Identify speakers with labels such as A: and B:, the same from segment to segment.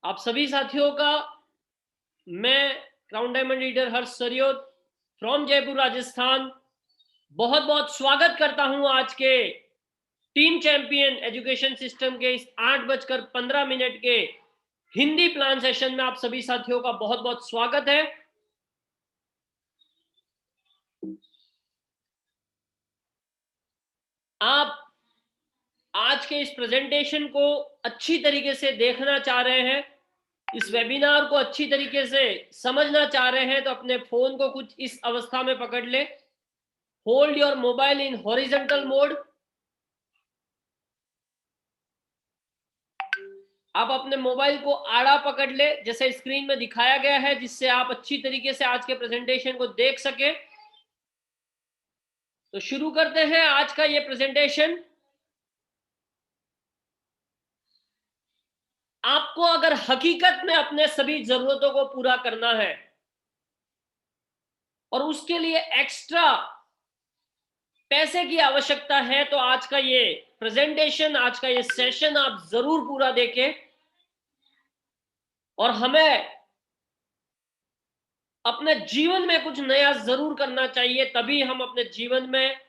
A: आप सभी साथियों का मैं crown diamond leader Harsh Sariyot from Jaipur Rajasthan बहुत बहुत स्वागत करता हूं आज के टीम चैंपियन एजुकेशन सिस्टम के इस 8:15 के हिंदी प्लान सेशन में आप सभी साथियों का बहुत बहुत स्वागत है। आप आज के इस प्रेजेंटेशन को अच्छी तरीके से देखना चाह रहे हैं, इस वेबिनार को अच्छी तरीके से समझना चाह रहे हैं तो अपने फोन को कुछ इस अवस्था में पकड़ ले। Hold your mobile in horizontal mode. आप अपने मोबाइल को आड़ा पकड़ ले जैसे स्क्रीन में दिखाया गया है, जिससे आप अच्छी तरीके से आज के प्रेजेंटेशन को देख सके। तो शुरू करते हैं आज का ये प्रेजेंटेशन। आपको अगर हकीकत में अपने सभी जरूरतों को पूरा करना है और उसके लिए एक्स्ट्रा पैसे की आवश्यकता है तो आज का ये प्रेजेंटेशन, आज का ये सेशन आप जरूर पूरा देखें। और हमें अपने जीवन में कुछ नया जरूर करना चाहिए, तभी हम अपने जीवन में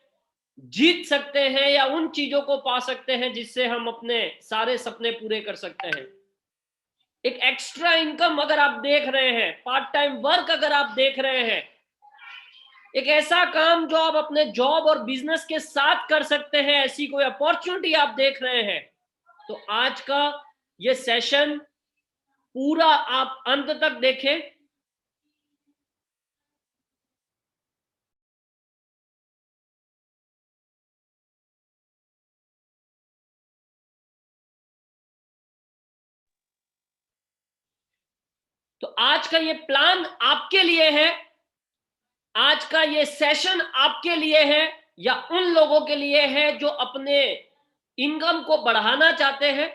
A: जीत सकते हैं या उन चीजों को पा सकते हैं जिससे हम अपने सारे सपने पूरे कर सकते हैं। एक एक्स्ट्रा इनकम अगर आप देख रहे हैं, पार्ट टाइम वर्क अगर आप देख रहे हैं, एक ऐसा काम जो आप अपने जॉब और बिजनेस के साथ कर सकते हैं, ऐसी कोई अपॉर्चुनिटी आप देख रहे हैं, तो आज का ये सेशन पूरा आप अंत तक देखें। तो आज का ये प्लान आपके लिए है, आज का ये सेशन आपके लिए है या उन लोगों के लिए है जो अपने इनकम को बढ़ाना चाहते हैं,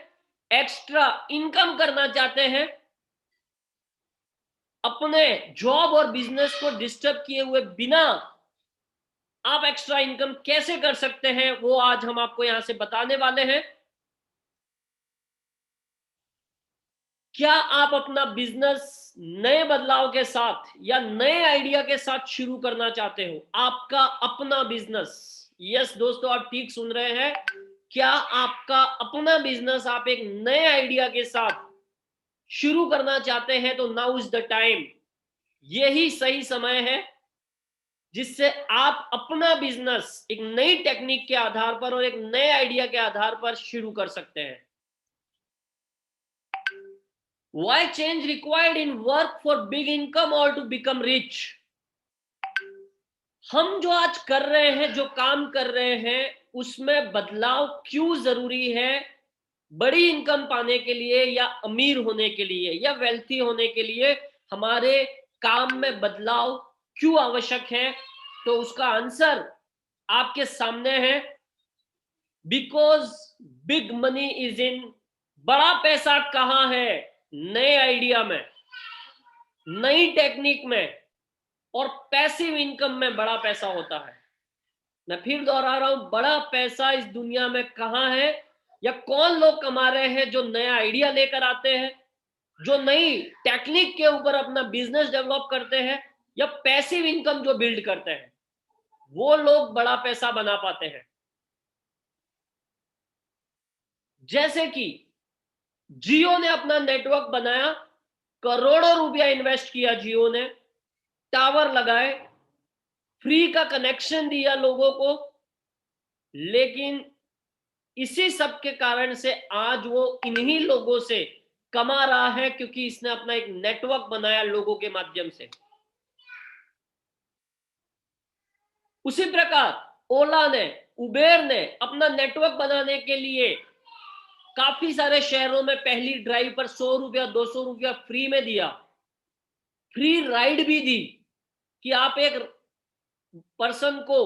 A: एक्स्ट्रा इनकम करना चाहते हैं, अपने जॉब और बिजनेस को डिस्टर्ब किए हुए बिना आप एक्स्ट्रा इनकम कैसे कर सकते हैं, वो आज हम आपको यहां से बताने वाले हैं। क्या आप अपना बिजनेस नए बदलाव के साथ या नए आइडिया के साथ शुरू करना चाहते हो? आपका अपना बिजनेस। यस दोस्तों, आप ठीक सुन रहे हैं। क्या आपका अपना बिजनेस आप एक नए आइडिया के साथ शुरू करना चाहते हैं तो नाउ इज द टाइम। यही सही समय है जिससे आप अपना बिजनेस एक नई टेक्निक के आधार पर और एक नए आइडिया के आधार पर शुरू कर सकते हैं। Why change required in work for big income or to become rich? हम जो आज कर रहे हैं, जो काम कर रहे हैं, उसमें बदलाव क्यों जरूरी है? बड़ी इनकम पाने के लिए या अमीर होने के लिए या वेल्थी होने के लिए हमारे काम में बदलाव क्यों आवश्यक है? तो उसका आंसर आपके सामने है। Because big money is in. बड़ा पैसा कहां है? नए आइडिया में, नई टेक्निक में और पैसिव इनकम में बड़ा पैसा होता है। मैं फिर दोहरा रहा हूं, बड़ा पैसा इस दुनिया में कहां है या कौन लोग कमा रहे हैं? जो नया आइडिया लेकर आते हैं, जो नई टेक्निक के ऊपर अपना बिजनेस डेवलप करते हैं या पैसिव इनकम जो बिल्ड करते हैं, वो लोग बड़ा पैसा बना पाते हैं। जैसे कि जियो ने अपना नेटवर्क बनाया, करोड़ों रुपया इन्वेस्ट किया जियो ने, टावर लगाए, फ्री का कनेक्शन दिया लोगों को, लेकिन इसी सब के कारण से आज वो इन्हीं लोगों से कमा रहा है, क्योंकि इसने अपना एक नेटवर्क बनाया लोगों के माध्यम से। उसी प्रकार ओला ने, उबेर ने अपना नेटवर्क बनाने के लिए काफी सारे शहरों में पहली ड्राइव पर 100 रुपया 200 रुपया फ्री में दिया, फ्री राइड भी दी कि आप एक पर्सन को,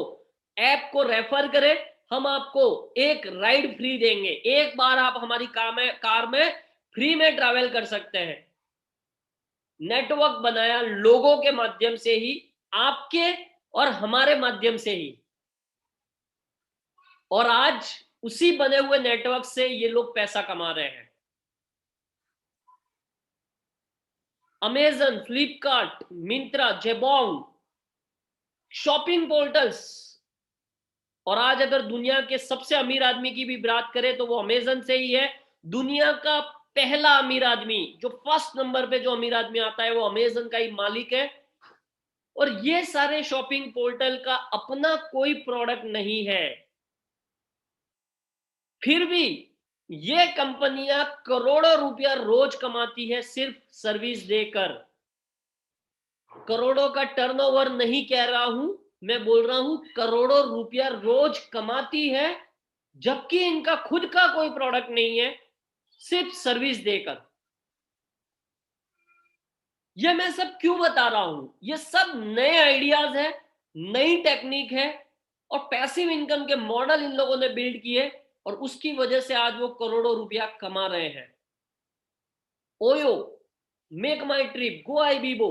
A: ऐप को रेफर करें, हम आपको एक राइड फ्री देंगे, एक बार आप हमारी कार में फ्री में ट्रैवल कर सकते हैं। नेटवर्क बनाया लोगों के माध्यम से ही, आपके और हमारे माध्यम से ही, और आज उसी बने हुए नेटवर्क से ये लोग पैसा कमा रहे हैं। Amazon, Flipkart, Myntra, Jabong, shopping portals. और आज अगर दुनिया के सबसे अमीर आदमी की भी बात करें तो वो अमेजन से ही है। दुनिया का पहला अमीर आदमी, जो फर्स्ट नंबर पे जो अमीर आदमी आता है, वो अमेजन का ही मालिक है। और ये सारे शॉपिंग पोर्टल का अपना कोई प्रोडक्ट नहीं है, फिर भी ये कंपनियां करोड़ों रुपया रोज कमाती है सिर्फ सर्विस देकर। करोड़ों का टर्नओवर नहीं कह रहा हूं, मैं बोल रहा हूं करोड़ों रुपया रोज कमाती है, जबकि इनका खुद का कोई प्रोडक्ट नहीं है, सिर्फ सर्विस देकर। ये मैं सब क्यों बता रहा हूं? ये सब नए आइडियाज है, नई टेक्निक है, और पैसिव इनकम के मॉडल इन लोगों ने बिल्ड किए, और उसकी वजह से आज वो करोड़ों रुपया कमा रहे हैं। OYO, make My trip, go I Vivo,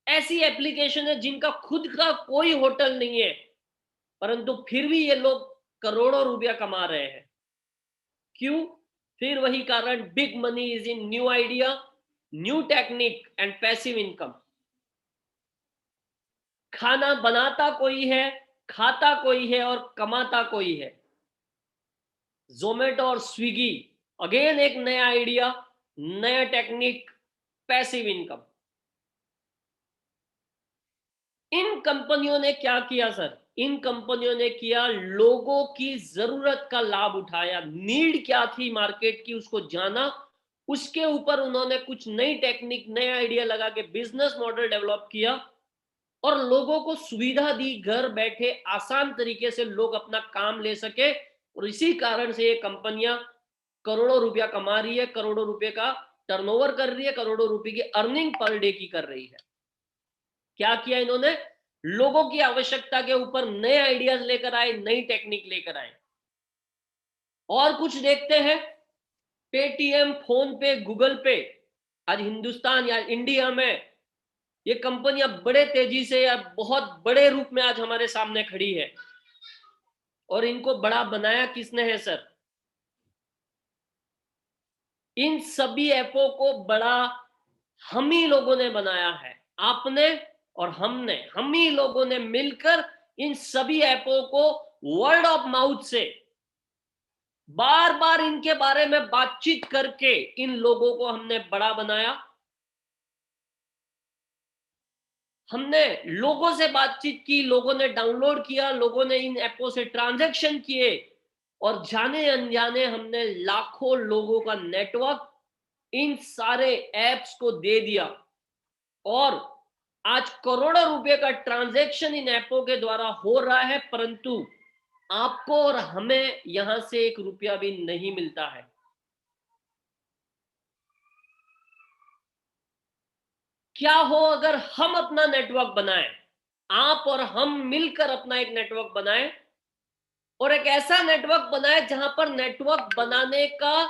A: ऐसी एप्लीकेशन है जिनका खुद का कोई होटल नहीं है, परंतु फिर भी ये लोग करोड़ों रुपया कमा रहे हैं। क्यों? फिर वही कारण, big money is in new idea, new technique and passive income. खाना बनाता कोई है, खाता कोई है, और कमाता कोई है। जोमेटो और स्विगी, अगेन एक नया आइडिया, नया टेक्निक, पैसिव इनकम। इन कंपनियों ने क्या किया सर? इन कंपनियों ने किया, लोगों की जरूरत का लाभ उठाया, नीड क्या थी मार्केट की उसको जाना, उसके ऊपर उन्होंने कुछ नई टेक्निक, नए आइडिया लगा के बिजनेस मॉडल डेवलप किया, और लोगों को सुविधा दी, घर बैठे आसान तरीके से लोग अपना काम ले सके। और इसी कारण से ये कंपनियां करोड़ों रुपया कमा रही है, करोड़ों रुपए का टर्नओवर कर रही है, करोड़ों रुपए की अर्निंग पर डे की कर रही है। क्या किया इन्होंने? लोगों की आवश्यकता के ऊपर नए आइडियाज लेकर आए, नई टेक्निक लेकर आए। और कुछ देखते हैं, पेटीएम, फोन पे, गूगल पे, आज हिंदुस्तान या इंडिया में ये कंपनियां बड़े तेजी से या बहुत बड़े रूप में आज हमारे सामने खड़ी है। और इनको बड़ा बनाया किसने है सर? इन सभी ऐपों को बड़ा हम ही लोगों ने बनाया है, आपने और हमने, हम ही लोगों ने मिलकर इन सभी ऐपों को वर्ड ऑफ माउथ से बार बार इनके बारे में बातचीत करके इन लोगों को हमने बड़ा बनाया। हमने लोगों से बातचीत की, लोगों ने डाउनलोड किया, लोगों ने इन ऐपों से ट्रांजैक्शन किए, और जाने अनजाने हमने लाखों लोगों का नेटवर्क इन सारे ऐप्स को दे दिया। और आज करोड़ों रुपए का ट्रांजैक्शन इन ऐपों के द्वारा हो रहा है, परंतु आपको और हमें यहां से एक रुपया भी नहीं मिलता है। क्या हो अगर हम अपना नेटवर्क बनाएं, आप और हम मिलकर अपना एक नेटवर्क बनाएं, और एक ऐसा नेटवर्क बनाएं जहां पर नेटवर्क बनाने का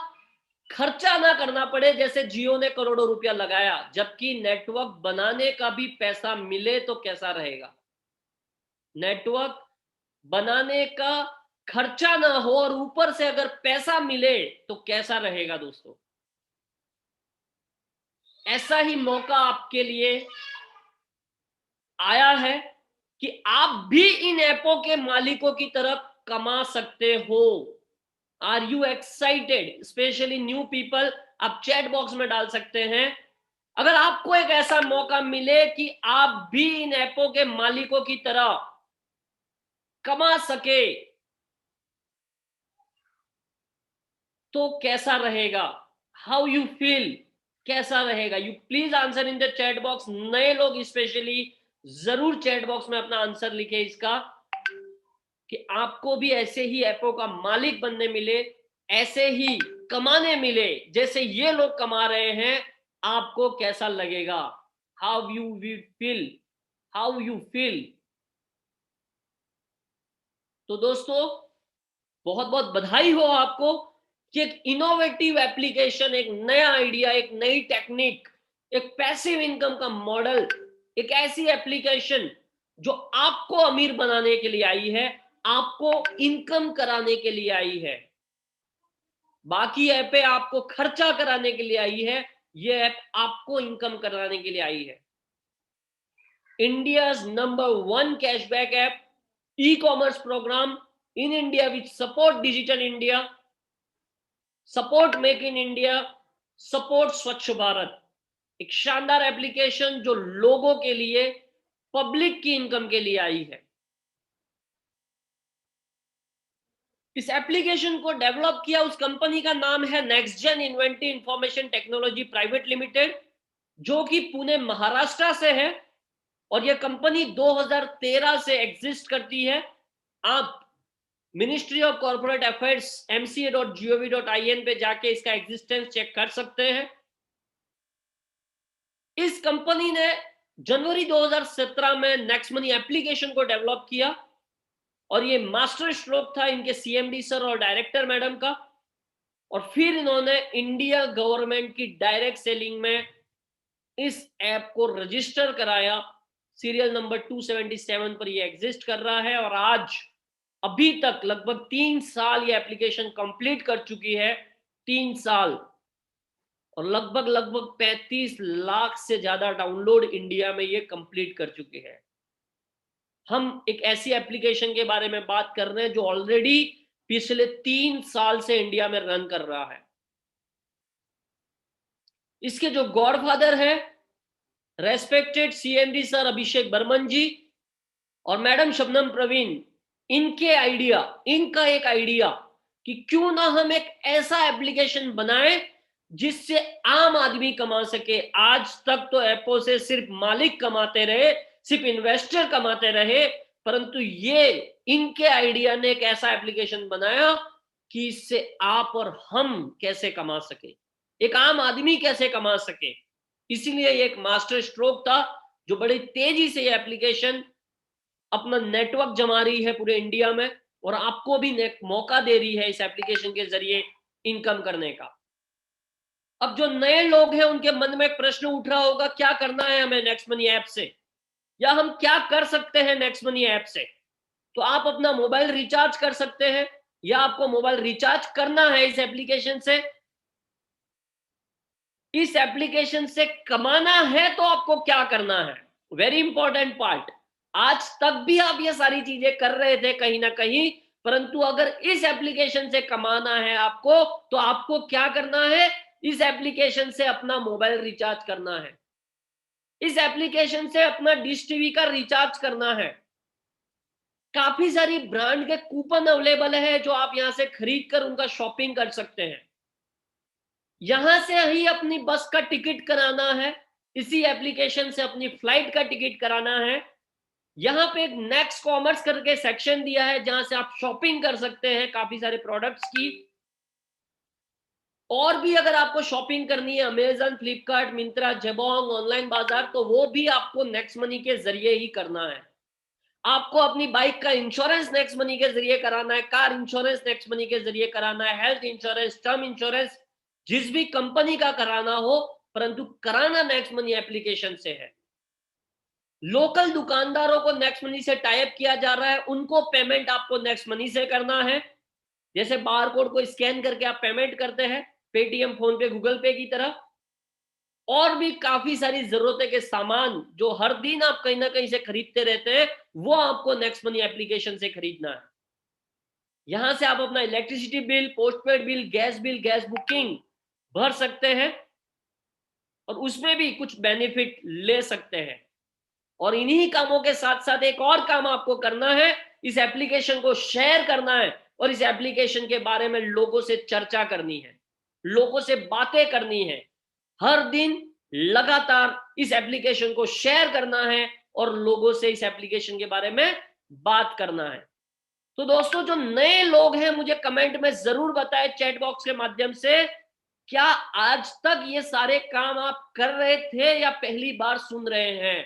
A: खर्चा ना करना पड़े, जैसे जियो ने करोड़ों रुपया लगाया, जबकि नेटवर्क बनाने का भी पैसा मिले तो कैसा रहेगा? नेटवर्क बनाने का खर्चा ना हो और ऊपर से अगर पैसा मिले तो कैसा रहेगा दोस्तों? ऐसा ही मौका आपके लिए आया है कि आप भी इन ऐपों के मालिकों की तरफ कमा सकते हो। Are you excited? Specially new people, आप चैट बॉक्स में डाल सकते हैं, अगर आपको एक ऐसा मौका मिले कि आप भी इन ऐपों के मालिकों की तरह कमा सके, तो कैसा रहेगा? How you feel? कैसा रहेगा? You please answer in the chat box. नए लोग स्पेशली जरूर चैट बॉक्स में अपना आंसर लिखे इसका, कि आपको भी ऐसे ही ऐपों का मालिक बनने मिले, ऐसे ही कमाने मिले जैसे ये लोग कमा रहे हैं, आपको कैसा लगेगा? How you feel? How you feel? तो दोस्तों, बहुत बहुत बधाई हो आपको कि एक इनोवेटिव एप्लीकेशन, एक नया आइडिया, एक नई टेक्निक, एक पैसिव इनकम का मॉडल, एक ऐसी एप्लीकेशन जो आपको अमीर बनाने के लिए आई है, आपको इनकम कराने के लिए आई है। बाकी ऐपें आपको खर्चा कराने के लिए आई है, ये ऐप आपको इनकम कराने के लिए आई है। India's number 1 cashback app, ecommerce program in India which support digital India, support make in India, support Swachh Bharat. एक शानदार एप्लीकेशन जो लोगों के लिए, पब्लिक की इनकम के लिए आई है। इस एप्लीकेशन को डेवलप किया उस कंपनी का नाम है Next Gen Inventi Information Technology Private Limited, जो कि पुणे महाराष्ट्र से है, और यह कंपनी 2013 से एग्जिस्ट करती है। आप ministry of corporate affairs mca.gov.in पे जाके इसका एग्जिस्टेंस चेक कर सकते हैं। इस कंपनी ने जनवरी 2017 में नेक्स्ट मनी एप्लीकेशन को डेवलप किया, और ये मास्टर स्ट्रोक था इनके सीएमडी सर और डायरेक्टर मैडम का। और फिर इन्होंने इंडिया गवर्नमेंट की डायरेक्ट सेलिंग में इस ऐप को रजिस्टर कराया। सीरियल नंबर 277 पर ये एग्जिस्ट कर रहा है, और आज अभी तक लगभग 3 साल ये एप्लीकेशन कंप्लीट कर चुकी है। 3 साल, और लगभग 35 लाख से ज्यादा डाउनलोड इंडिया में ये कंप्लीट कर चुके हैं। हम एक ऐसी एप्लीकेशन के बारे में बात कर रहे हैं जो ऑलरेडी पिछले 3 साल से इंडिया में रन कर रहा है। इसके जो गॉडफादर है, रेस्पेक्टेड सीएमडी सर अभिषेक बर्मन जी और मैडम शबनम प्रवीण, इनका एक आइडिया कि क्यों ना हम एक ऐसा एप्लीकेशन बनाएं जिससे आम आदमी कमा सके। आज तक तो ऐपों से सिर्फ मालिक कमाते रहे, सिर्फ इन्वेस्टर कमाते रहे, परंतु ये इनके आइडिया ने एक ऐसा एप्लीकेशन बनाया कि इससे आप और हम कैसे कमा सके, एक आम आदमी कैसे कमा सके। इसीलिए ये एक मास्टर स्ट्रोक था जो बड़ी तेजी से ये एप्लीकेशन अपना नेटवर्क जमा रही है पूरे इंडिया में, और आपको भी मौका दे रही है इस एप्लीकेशन के जरिए इनकम करने का। अब जो नए लोग हैं उनके मन में एक प्रश्न उठ रहा होगा, क्या करना है हमें नेक्स्ट मनी ऐप से, या हम क्या कर सकते हैं नेक्स्ट मनी ऐप से। तो आप अपना मोबाइल रिचार्ज कर सकते हैं, या आपको मोबाइल रिचार्ज करना है इस एप्लीकेशन से। इस एप्लीकेशन से कमाना है तो आपको क्या करना है, वेरी इंपॉर्टेंट पार्ट। आज तक भी आप ये सारी चीजें कर रहे थे कहीं ना कहीं, परंतु अगर इस एप्लीकेशन से कमाना है आपको, तो आपको क्या करना है, इस एप्लीकेशन से अपना मोबाइल रिचार्ज करना है, इस एप्लीकेशन से अपना डिश टीवी का रिचार्ज करना है। काफी सारी ब्रांड के कूपन अवेलेबल है जो आप यहां से खरीद कर उनका शॉपिंग कर सकते हैं। यहां से ही अपनी बस का टिकट कराना है, इसी एप्लीकेशन से अपनी फ्लाइट का टिकट कराना है। यहां पे एक नेक्स्ट कॉमर्स करके सेक्शन दिया है जहां से आप शॉपिंग कर सकते हैं काफी सारे प्रोडक्ट्स की। और भी अगर आपको शॉपिंग करनी है अमेजन, फ्लिपकार्ट, मिंत्रा, जेबोंग, ऑनलाइन बाजार, तो वो भी आपको नेक्स्ट मनी के जरिए ही करना है। आपको अपनी बाइक का इंश्योरेंस नेक्स्ट मनी के जरिए कराना है, कार इंश्योरेंस नेक्स्ट मनी के जरिए कराना है, हेल्थ इंश्योरेंस, टर्म इंश्योरेंस, जिस भी कंपनी का कराना हो, परंतु कराना नेक्स्ट मनी एप्लीकेशन से है। लोकल दुकानदारों को नेक्स्ट मनी से टाई अप किया जा रहा है, उनको पेमेंट आपको नेक्स्ट मनी से करना है। जैसे बार कोड को स्कैन करके आप पेमेंट करते हैं पेटीएम, फोन पे, गूगल पे की तरह। और भी काफी सारी जरूरतें के सामान जो हर दिन आप कहीं ना कहीं से खरीदते रहते हैं, वो आपको नेक्स्ट मनी एप्लीकेशन से खरीदना है। यहां से आप अपना electricity bill, postpaid bill, gas booking भर सकते हैं, और उसमें भी कुछ बेनिफिट ले सकते हैं। और इन्हीं कामों के साथ साथ एक और काम आपको करना है, इस एप्लीकेशन को शेयर करना है, और इस एप्लीकेशन के बारे में लोगों से चर्चा करनी है, लोगों से बातें करनी है। हर दिन लगातार इस एप्लीकेशन को शेयर करना है और लोगों से इस एप्लीकेशन के बारे में बात करना है। तो दोस्तों, जो नए लोग हैं मुझे कमेंट में जरूर बताएं चैट बॉक्स के माध्यम से, क्या आज तक ये सारे काम आप कर रहे थे या पहली बार सुन रहे हैं।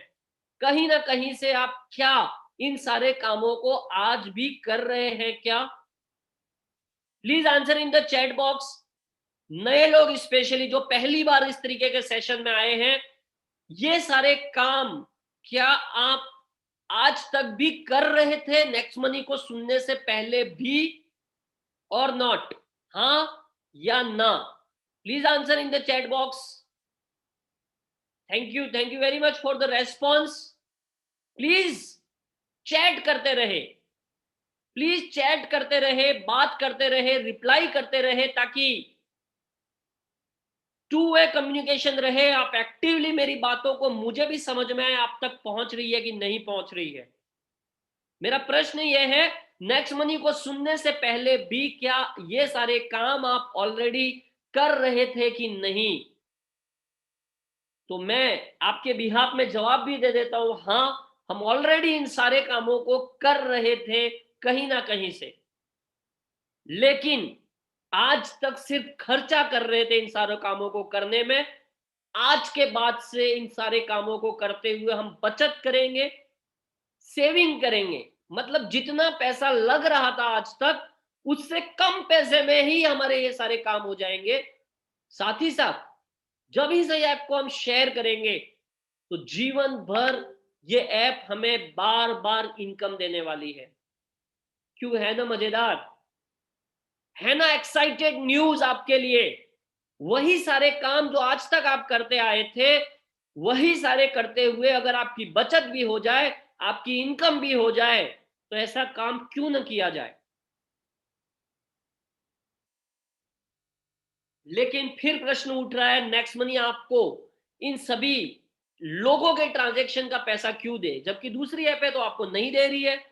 A: कहीं ना कहीं से आप क्या इन सारे कामों को आज भी कर रहे हैं क्या? Please answer in the chat box. नए लोग स्पेशली जो पहली बार इस तरीके के सेशन में आए हैं, ये सारे काम क्या आप आज तक भी कर रहे थे नेक्स्ट मनी को सुनने से पहले भी, और नॉट, हाँ या ना? Please answer in the chat box. Thank you very much for the response. Please chat करते रहे, प्लीज चैट करते रहे, बात करते रहे, रिप्लाई करते रहे, ताकि टू वे कम्युनिकेशन रहे। आप एक्टिवली मेरी बातों को मुझे भी समझ में आए आप तक पहुंच रही है कि नहीं पहुंच रही है। मेरा प्रश्न यह है, नेक्स्ट मनी को सुनने से पहले भी क्या ये सारे काम आप ऑलरेडी कर रहे थे कि नहीं? तो मैं आपके बिहाफ में जवाब भी दे देता हूं, हाँ, हम ऑलरेडी इन सारे कामों को कर रहे थे कहीं ना कहीं से, लेकिन आज तक सिर्फ खर्चा कर रहे थे इन सारे कामों को करने में। आज के बाद से इन सारे कामों को करते हुए हम बचत करेंगे, सेविंग करेंगे। मतलब जितना पैसा लग रहा था आज तक, उससे कम पैसे में ही हमारे ये सारे काम हो जाएंगे। साथ ही साथ जब इस ऐप को हम शेयर करेंगे तो जीवन भर ये ऐप हमें बार बार इनकम देने वाली है। क्यों? है ना मजेदार? है ना एक्साइटेड न्यूज आपके लिए? वही सारे काम जो आज तक आप करते आए थे, वही सारे करते हुए अगर आपकी बचत भी हो जाए, आपकी इनकम भी हो जाए, तो ऐसा काम क्यों न किया जाए। लेकिन फिर प्रश्न उठ रहा है, नेक्स्ट मनी आपको इन सभी लोगों के ट्रांजैक्शन का पैसा क्यों दे, जबकि दूसरी ऐप है तो आपको नहीं दे रही है।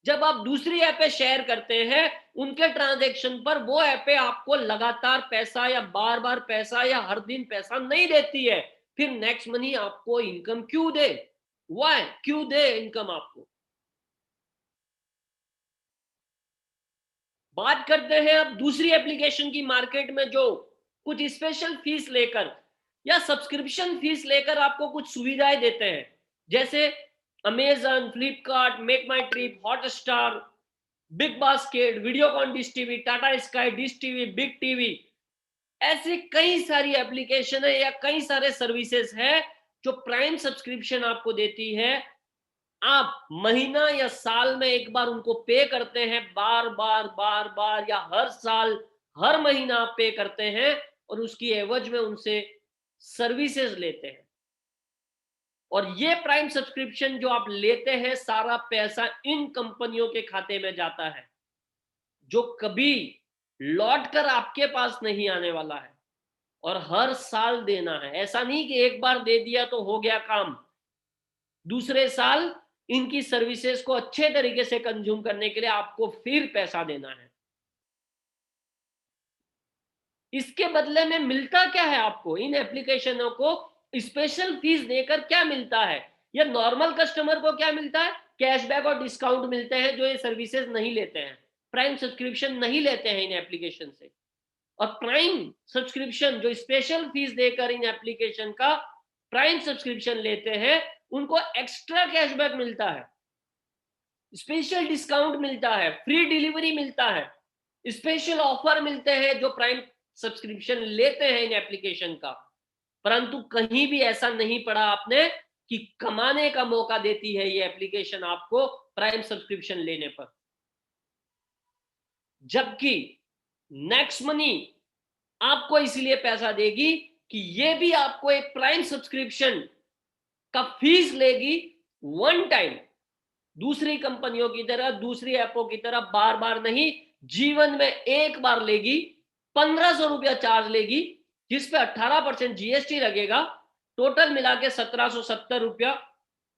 A: जब आप दूसरी ऐप पे शेयर करते हैं, उनके ट्रांजैक्शन पर वो ऐप आपको लगातार पैसा या बार बार पैसा या हर दिन पैसा नहीं देती है, फिर नेक्स्ट मनी आपको इनकम क्यों दे? वाई क्यों दे इनकम आपको? बात करते हैं अब दूसरी एप्लीकेशन की, मार्केट में जो कुछ स्पेशल फीस लेकर या सब्सक्रिप्शन फीस लेकर आपको कुछ सुविधाएं देते हैं, जैसे Amazon, Flipkart, Make My Trip, Hotstar, Big Basket, Videocon Dish TV, Tata Sky Dish TV, Big TV. ऐसी कई सारी एप्लीकेशन है या कई सारे सर्विसेज है जो प्राइम सब्सक्रिप्शन आपको देती है। आप महीना या साल में एक बार उनको पे करते हैं, बार बार बार बार या हर साल हर महीना आप पे करते हैं और उसकी एवज में उनसे सर्विसेज लेते हैं। और ये प्राइम सब्सक्रिप्शन जो आप लेते हैं, सारा पैसा इन कंपनियों के खाते में जाता है, जो कभी लौट कर आपके पास नहीं आने वाला है। और हर साल देना है, ऐसा नहीं कि एक बार दे दिया तो हो गया काम। दूसरे साल इनकी सर्विसेज को अच्छे तरीके से कंज्यूम करने के लिए आपको फिर पैसा देना है। इसके बदले में मिलता क्या है आपको? इन एप्लीकेशनों को स्पेशल फीस देकर क्या मिलता है, या नॉर्मल कस्टमर को क्या मिलता है? कैशबैक और डिस्काउंट मिलते हैं, जो ये सर्विसेज नहीं लेते हैं, प्राइम सब्सक्रिप्शन नहीं लेते हैं इन एप्लीकेशन से। और प्राइम सब्सक्रिप्शन जो स्पेशल फीस देकर इन एप्लीकेशन का प्राइम सब्सक्रिप्शन लेते हैं, उनको एक्स्ट्रा कैशबैक मिलता है, स्पेशल डिस्काउंट मिलता है, फ्री डिलीवरी मिलता है, स्पेशल ऑफर मिलते हैं जो प्राइम सब्सक्रिप्शन लेते हैं इन एप्लीकेशन का। परंतु कहीं भी ऐसा नहीं पढ़ा आपने कि कमाने का मौका देती है ये एप्लीकेशन आपको प्राइम सब्सक्रिप्शन लेने पर। जबकि नेक्स्ट मनी आपको इसलिए पैसा देगी कि ये भी आपको एक प्राइम सब्सक्रिप्शन का फीस लेगी वन टाइम, दूसरी कंपनियों की तरह, दूसरी ऐपों की तरह बार बार नहीं, जीवन में एक बार लेगी। 1500 रुपया चार्ज लेगी, जिसपे 18% जीएसटी लगेगा, टोटल मिला के 1770 रुपया।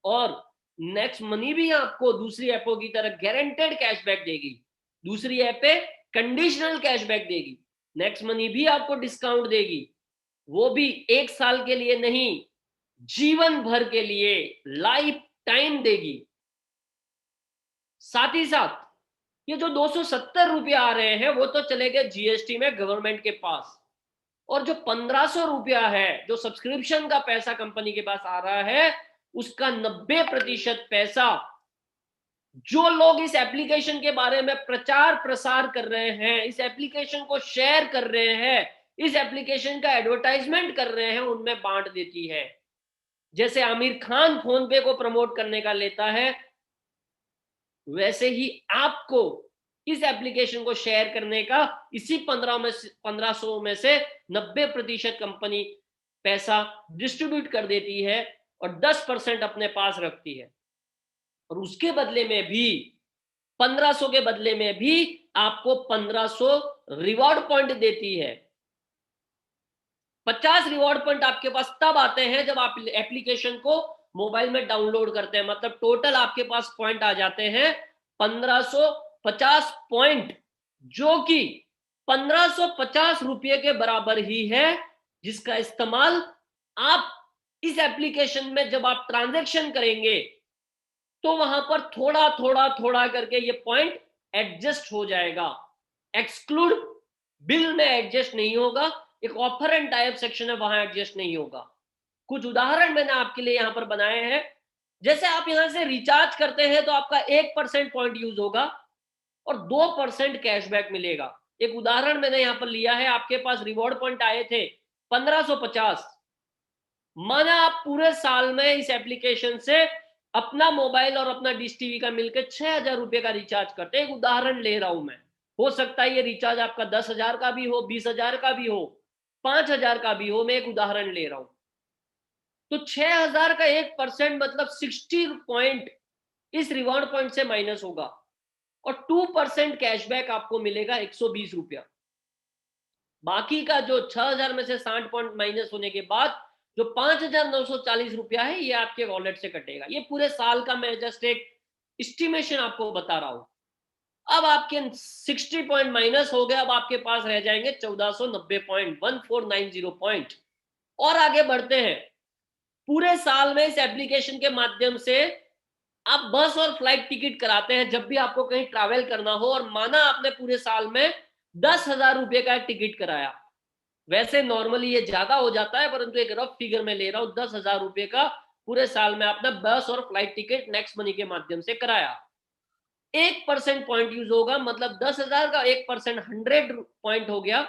A: और नेक्स्ट मनी भी आपको दूसरी ऐपों की तरह गारंटेड कैशबैक देगी। दूसरी ऐप पे कंडीशनल कैशबैक देगी, नेक्स्ट मनी भी आपको डिस्काउंट देगी, वो भी एक साल के लिए नहीं, जीवन भर के लिए, लाइफ टाइम देगी। साथ ही साथ ये जो 270 रुपया आ रहे हैं, वो तो चले गए जीएसटी में गवर्नमेंट के पास, और जो 1500 रुपया है जो सब्सक्रिप्शन का पैसा कंपनी के पास आ रहा है, उसका 90% पैसा जो लोग इस एप्लीकेशन के बारे में प्रचार प्रसार कर रहे हैं, इस एप्लीकेशन को शेयर कर रहे हैं, इस एप्लीकेशन का एडवर्टाइजमेंट कर रहे हैं, उनमें बांट देती है। जैसे आमिर खान फोन पे को प्रमोट करने का लेता है, वैसे ही आपको इस एप्लीकेशन को शेयर करने का इसी 1500 में से 90% कंपनी पैसा डिस्ट्रीब्यूट कर देती है और 10% अपने पास रखती है, और उसके बदले में भी 1500 के बदले में भी आपको 1500 रिवॉर्ड पॉइंट देती है। 50 रिवॉर्ड पॉइंट आपके पास तब आते हैं जब आप एप्लीकेशन को मोबाइल में डाउनलोड करते हैं, मतलब टोटल आपके पास पॉइंट आ जाते हैं 1550 पॉइंट, जो कि 1550 रुपये के बराबर ही है, जिसका इस्तेमाल आप इस एप्लीकेशन में जब आप ट्रांजैक्शन करेंगे तो वहां पर थोड़ा थोड़ा थोड़ा करके ये पॉइंट एडजस्ट हो जाएगा। एक्सक्लूड बिल में एडजस्ट नहीं होगा, एक ऑफर एंड टाइप सेक्शन है वहां एडजस्ट नहीं होगा। कुछ उदाहरण मैंने आपके लिए यहां पर बनाए हैं। जैसे आप यहां से रिचार्ज करते हैं तो आपका 1% पॉइंट यूज होगा और 2% कैशबैक मिलेगा। एक उदाहरण मैंने यहां पर लिया है, आपके पास रिवॉर्ड पॉइंट आए थे 1550, माना आप पूरे साल में इस एप्लीकेशन से अपना मोबाइल और अपना डिश टीवी का मिलकर 6000 रुपए का रिचार्ज करते हैं। एक उदाहरण ले रहा हूं मैं, हो सकता है ये रिचार्ज आपका 10,000 का भी हो, 20,000 का भी हो, 5,000 का भी हो, मैं एक उदाहरण ले रहा हूं। तो 6000 का 1% मतलब 60 पॉइंट इस रिवॉर्ड पॉइंट से माइनस होगा और 2% कैशबैक आपको मिलेगा 120 रुपया। बाकी का जो 6000 में से 60 पॉइंट माइनस होने के बाद जो 5,940 रुपया है ये आपके वॉलेट से कटेगा। ये पूरे साल का मैं जस्ट एक एस्टिमेशन आपको बता रहा हूं। अब आपके 60 पॉइंट माइनस हो गए, अब आपके पास रह जाएंगे 1490 पॉइंट, 1490 पॉइंट। और आगे बढ़ते हैं, पूरे साल में इस एप्लीकेशन के माध्यम से आप बस और फ्लाइट टिकट कराते हैं जब भी आपको कहीं ट्रैवल करना हो, और माना आपने पूरे साल में 10,000 रुपए का टिकट कराया। वैसे नॉर्मली ये ज्यादा हो जाता है, परंतु एक रफ फिगर में ले रहा हूं, 10,000 रुपए का पूरे साल में आपने बस और फ्लाइट टिकट नेक्स्ट मनी के माध्यम से कराया। 1% पॉइंट यूज होगा, मतलब 10,000 का 1% 100 पॉइंट हो गया,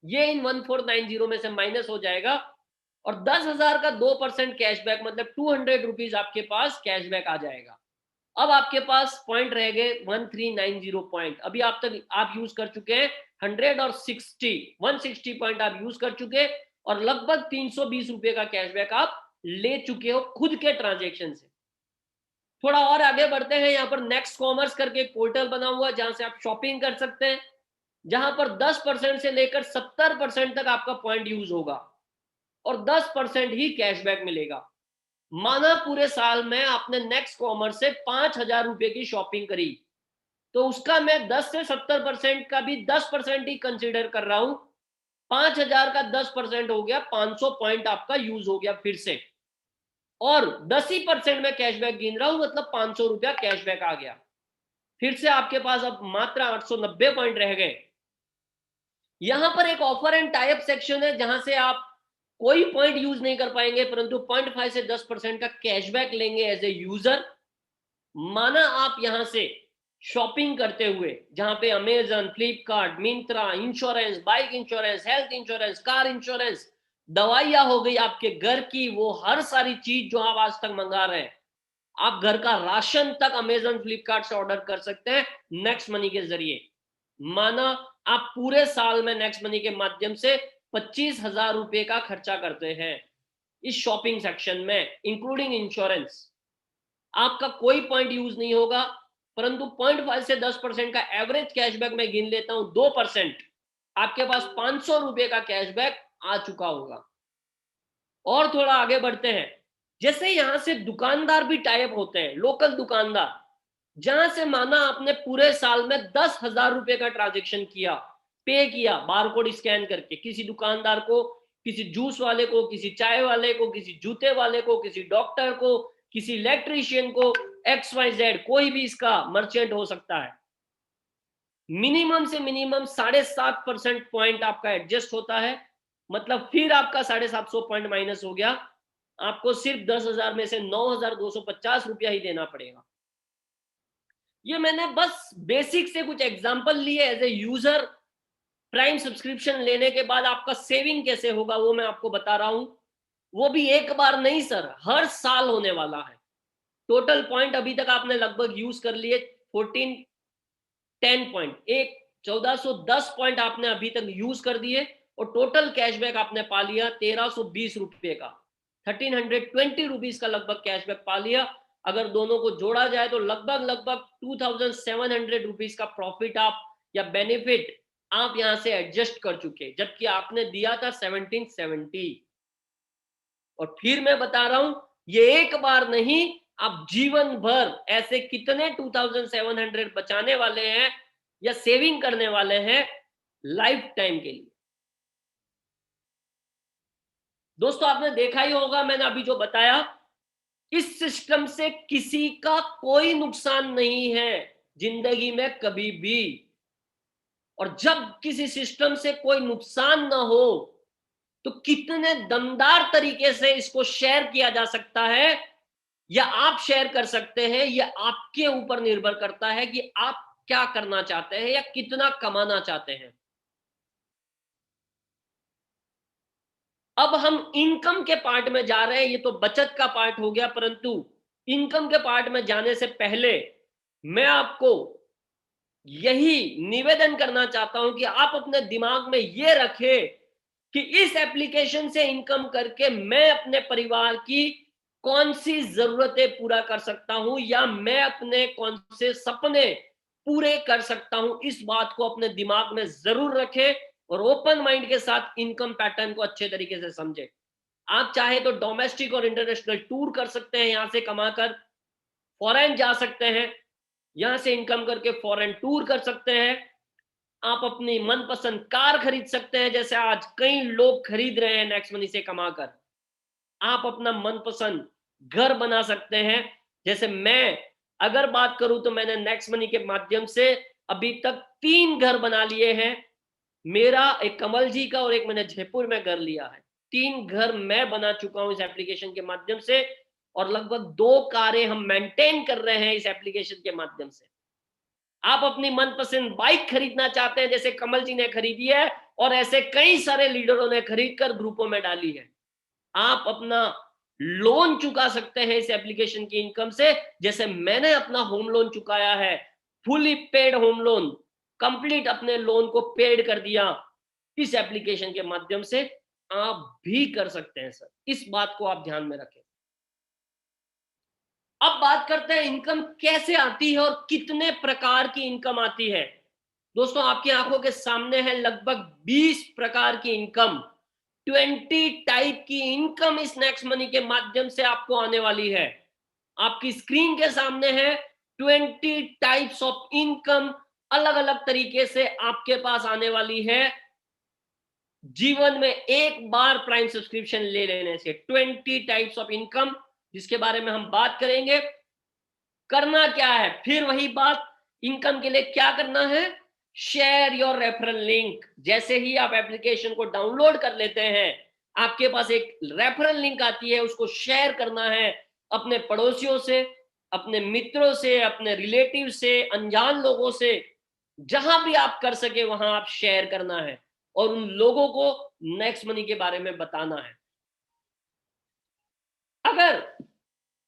A: ये इन 1490 में से माइनस हो जाएगा, और 10,000 का 2% कैशबैक मतलब 200 रुपीज आपके पास कैशबैक आ जाएगा। अब आपके पास पॉइंट रह गए 1390 पॉइंट। अभी आप तक आप यूज कर चुके हैं 100 और 160 पॉइंट आप यूज कर चुके, और लगभग 320 रुपए का कैशबैक आप ले चुके हो खुद के ट्रांजेक्शन से। थोड़ा और आगे बढ़ते हैं, यहाँ पर नेक्स्ट कॉमर्स करके एक पोर्टल बना हुआ है जहां से आप शॉपिंग कर सकते हैं, जहां पर 10% से लेकर 70% तक आपका पॉइंट यूज होगा और 10% ही कैशबैक मिलेगा। माना पूरे साल में आपने नेक्स्ट कॉमर्स से 5,000 रुपए की शॉपिंग करी, तो उसका मैं 10 से 70% का भी 10% ही कंसीडर कर रहा हूं। 5,000 का 10% हो गया, 500 पॉइंट आपका यूज हो गया फिर से, और 10% में कैशबैक गिन रहा हूं, मतलब 500 रुपया कैशबैक आ गया। फिर से आपके पास अब मात्र 890 पॉइंट रह गए। यहां पर एक ऑफर एंड टाइप सेक्शन है जहां से आप कोई पॉइंट यूज नहीं कर पाएंगे, परंतु 0.5 से 10% का कैशबैक लेंगे एज ए यूजर। माना आप यहां से शॉपिंग करते हुए, जहां पे Amazon, Flipkart, Myntra, insurance, bike insurance, health insurance, car insurance, दवाइयां हो गई आपके घर की, वो हर सारी चीज जो आप आज तक मंगा रहे हैं, आप घर का राशन तक अमेजन, फ्लिपकार्ट से ऑर्डर कर सकते हैं नेक्स्ट मनी के जरिए। माना आप पूरे साल में नेक्स्ट मनी के माध्यम से 25,000 रुपए का खर्चा करते हैं इस शॉपिंग सेक्शन में, इंक्लूडिंग इंश्योरेंस। आपका कोई पॉइंट यूज नहीं होगा, परंतु 0.5 से 10% का एवरेज कैशबैक मैं गिन लेता हूं, 2%, आपके पास 500 रुपए का कैशबैक आ चुका होगा। और थोड़ा आगे बढ़ते हैं, जैसे यहां से दुकानदार भी टाइप होते हैं, लोकल दुकानदार, जहां से माना आपने पूरे साल में 10,000 रुपए का ट्रांजेक्शन किया, पे किया बारकोड स्कैन करके, किसी दुकानदार को, किसी जूस वाले को, किसी चाय वाले को, किसी जूते वाले को, किसी डॉक्टर को, किसी इलेक्ट्रीशियन को, XYZ, कोई भी इसका मर्चेंट हो सकता है। मिनिमम से मिनिमम 7.5% पॉइंट आपका एडजस्ट होता है, मतलब फिर आपका 750 पॉइंट माइनस हो गया, आपको सिर्फ 10,000 में से 9,250 रुपया ही देना पड़ेगा। ये मैंने बस बेसिक से कुछ एग्जांपल लिए as a user. Prime subscription लेने के बाद आपका सेविंग कैसे होगा वो मैं आपको बता रहा हूं, वो भी एक बार नहीं सर, हर साल होने वाला है। टोटल पॉइंट अभी तक आपने लगभग यूज कर लिए 1410 पॉइंट, 1410 पॉइंट आपने अभी तक यूज कर दिए, और टोटल कैशबैक आपने पा लिया 1320 रुपए का, 1320 रुपीज का लगभग कैशबैक पा लिया। अगर दोनों को जोड़ा जाए तो लगभग 2700 रुपीज का प्रॉफिट आप या बेनिफिट आप यहां से एडजस्ट कर चुके, जबकि आपने दिया था 1770। और फिर मैं बता रहा हूं, ये एक बार नहीं, आप जीवन भर ऐसे कितने 2700 बचाने वाले हैं या सेविंग करने वाले हैं लाइफ टाइम के लिए। दोस्तों आपने देखा ही होगा, मैंने अभी जो बताया, इस सिस्टम से किसी का कोई नुकसान नहीं है जिंदगी में कभी भी। और जब किसी सिस्टम से कोई नुकसान ना हो तो कितने दमदार तरीके से इसको शेयर किया जा सकता है या आप शेयर कर सकते हैं, यह आपके ऊपर निर्भर करता है कि आप क्या करना चाहते हैं या कितना कमाना चाहते हैं। अब हम इनकम के पार्ट में जा रहे हैं, ये तो बचत का पार्ट हो गया, परंतु इनकम के पार्ट में जाने से पहले मैं आपको यही निवेदन करना चाहता हूं कि आप अपने दिमाग में ये रखें कि इस एप्लीकेशन से इनकम करके मैं अपने परिवार की कौन सी जरूरतें पूरा कर सकता हूं या मैं अपने कौन से सपने पूरे कर सकता हूं। इस बात को अपने दिमाग में जरूर रखें और ओपन माइंड के साथ इनकम पैटर्न को अच्छे तरीके से समझें। आप चाहे तो डोमेस्टिक और इंटरनेशनल टूर कर सकते हैं, यहां से कमाकर फॉरेन जा सकते हैं, यहां से इनकम करके फॉरेन टूर कर सकते हैं। आप अपनी मनपसंद कार खरीद सकते हैं, जैसे आज कई लोग खरीद रहे हैं नेक्स्ट मनी से कमाकर। आप अपना मनपसंद घर बना सकते हैं, जैसे मैं अगर बात करूं तो मैंने नेक्स्ट मनी के माध्यम से अभी तक 3 घर बना लिए हैं। मेरा एक कमल जी का और एक मैंने जयपुर में घर लिया है। 3 घर मैं बना चुका हूं इस एप्लीकेशन के माध्यम से और लगभग 2 कारें हम मेंटेन कर रहे हैं इस एप्लीकेशन के माध्यम से। आप अपनी मनपसंद बाइक खरीदना चाहते हैं, जैसे कमल जी ने खरीदी है और ऐसे कई सारे लीडरों ने खरीद कर ग्रुपों में डाली है। आप अपना लोन चुका सकते हैं इस एप्लीकेशन की इनकम से, जैसे मैंने अपना होम लोन चुकाया है, fully paid home loan, complete अपने लोन को पेड कर दिया इस एप्लीकेशन के माध्यम से। आप भी कर सकते हैं सर, इस बात को आप ध्यान में रखें। अब बात करते हैं इनकम कैसे आती है और कितने प्रकार की इनकम आती है। दोस्तों आपकी आंखों के सामने है लगभग 20 प्रकार की इनकम, 20 टाइप की इनकम इस नेक्स्ट मनी के माध्यम से आपको आने वाली है। आपकी स्क्रीन के सामने है 20 टाइप्स ऑफ इनकम, अलग अलग तरीके से आपके पास आने वाली है जीवन में एक बार प्राइम सब्सक्रिप्शन ले लेने से। 20 टाइप्स ऑफ इनकम जिसके बारे में हम बात करेंगे। करना क्या है, फिर वही बात, इनकम के लिए क्या करना है, शेयर योर रेफरल लिंक। जैसे ही आप एप्लीकेशन को डाउनलोड कर लेते हैं, आपके पास एक रेफरल लिंक आती है, उसको शेयर करना है अपने पड़ोसियों से, अपने मित्रों से, अपने रिलेटिव से, अनजान लोगों से, जहां भी आप कर सके वहां आप शेयर करना है और उन लोगों को नेक्स्ट मनी के बारे में बताना है। अगर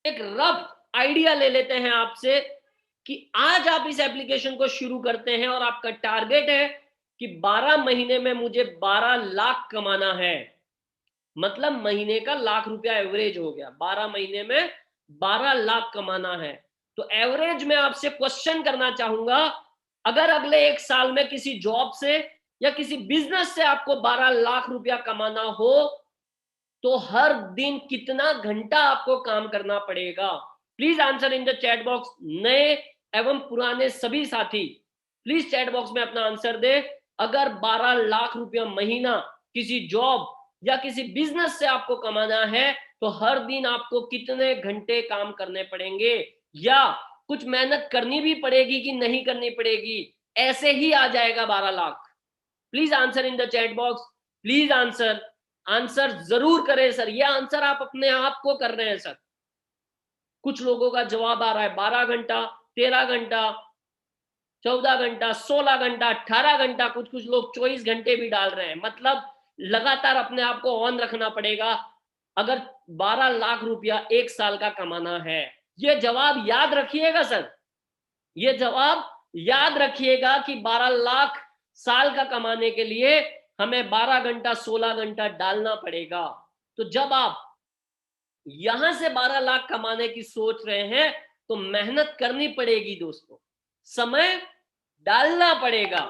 A: एक रफ आइडिया ले लेते हैं आपसे कि आज आप इस एप्लीकेशन को शुरू करते हैं और आपका टारगेट है कि 12 महीने में मुझे 12 लाख कमाना है, मतलब महीने का लाख रुपया एवरेज हो गया, 12 महीने में 12 लाख कमाना है। तो एवरेज में आपसे क्वेश्चन करना चाहूंगा, अगर अगले 1 साल में किसी जॉब से या किसी बिजनेस से आपको 12 लाख रुपया कमाना हो तो हर दिन कितना घंटा आपको काम करना पड़ेगा? Please answer in the chat box. नए एवं पुराने सभी साथी प्लीज चैट बॉक्स में अपना आंसर दे। अगर 12 लाख रुपया महीना किसी जॉब या किसी बिजनेस से आपको कमाना है तो हर दिन आपको कितने घंटे काम करने पड़ेंगे या कुछ मेहनत करनी भी पड़ेगी कि नहीं करनी पड़ेगी, ऐसे ही आ जाएगा 12 lakh? Please answer in the chat box, please answer जरूर करें सर। ये आंसर आप अपने आप को कर रहे हैं सर। कुछ लोगों का जवाब आ रहा है 12 घंटा, 13 घंटा, 14 घंटा, 16 घंटा, 18 घंटा, कुछ लोग 24 घंटे भी डाल रहे हैं। मतलब लगातार अपने आप को ऑन रखना पड़ेगा अगर 12 लाख रुपया 1 साल का कमाना है। ये जवाब याद रखिएगा सर, ये जवाब याद रखिएगा कि 12 लाख साल का कमाने के लिए हमें 12 घंटा 16 घंटा डालना पड़ेगा। तो जब आप यहां से 12 लाख कमाने की सोच रहे हैं तो मेहनत करनी पड़ेगी दोस्तों, समय डालना पड़ेगा।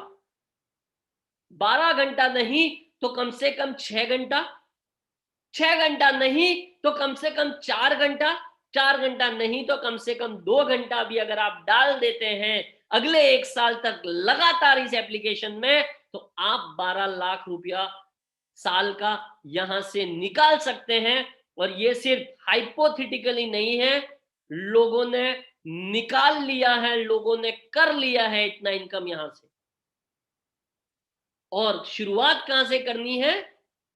A: 12 घंटा नहीं तो कम से कम 6 घंटा, 6 घंटा नहीं तो कम से कम 4 घंटा, 4 घंटा नहीं तो कम से कम 2 घंटा भी अगर आप डाल देते हैं अगले 1 साल तक लगातार इस एप्लीकेशन में, तो आप 12 लाख रुपया साल का यहां से निकाल सकते हैं। और ये सिर्फ हाइपोथेटिकली नहीं है, लोगों ने निकाल लिया है, लोगों ने कर लिया है इतना इनकम यहां से। और शुरुआत कहां से करनी है?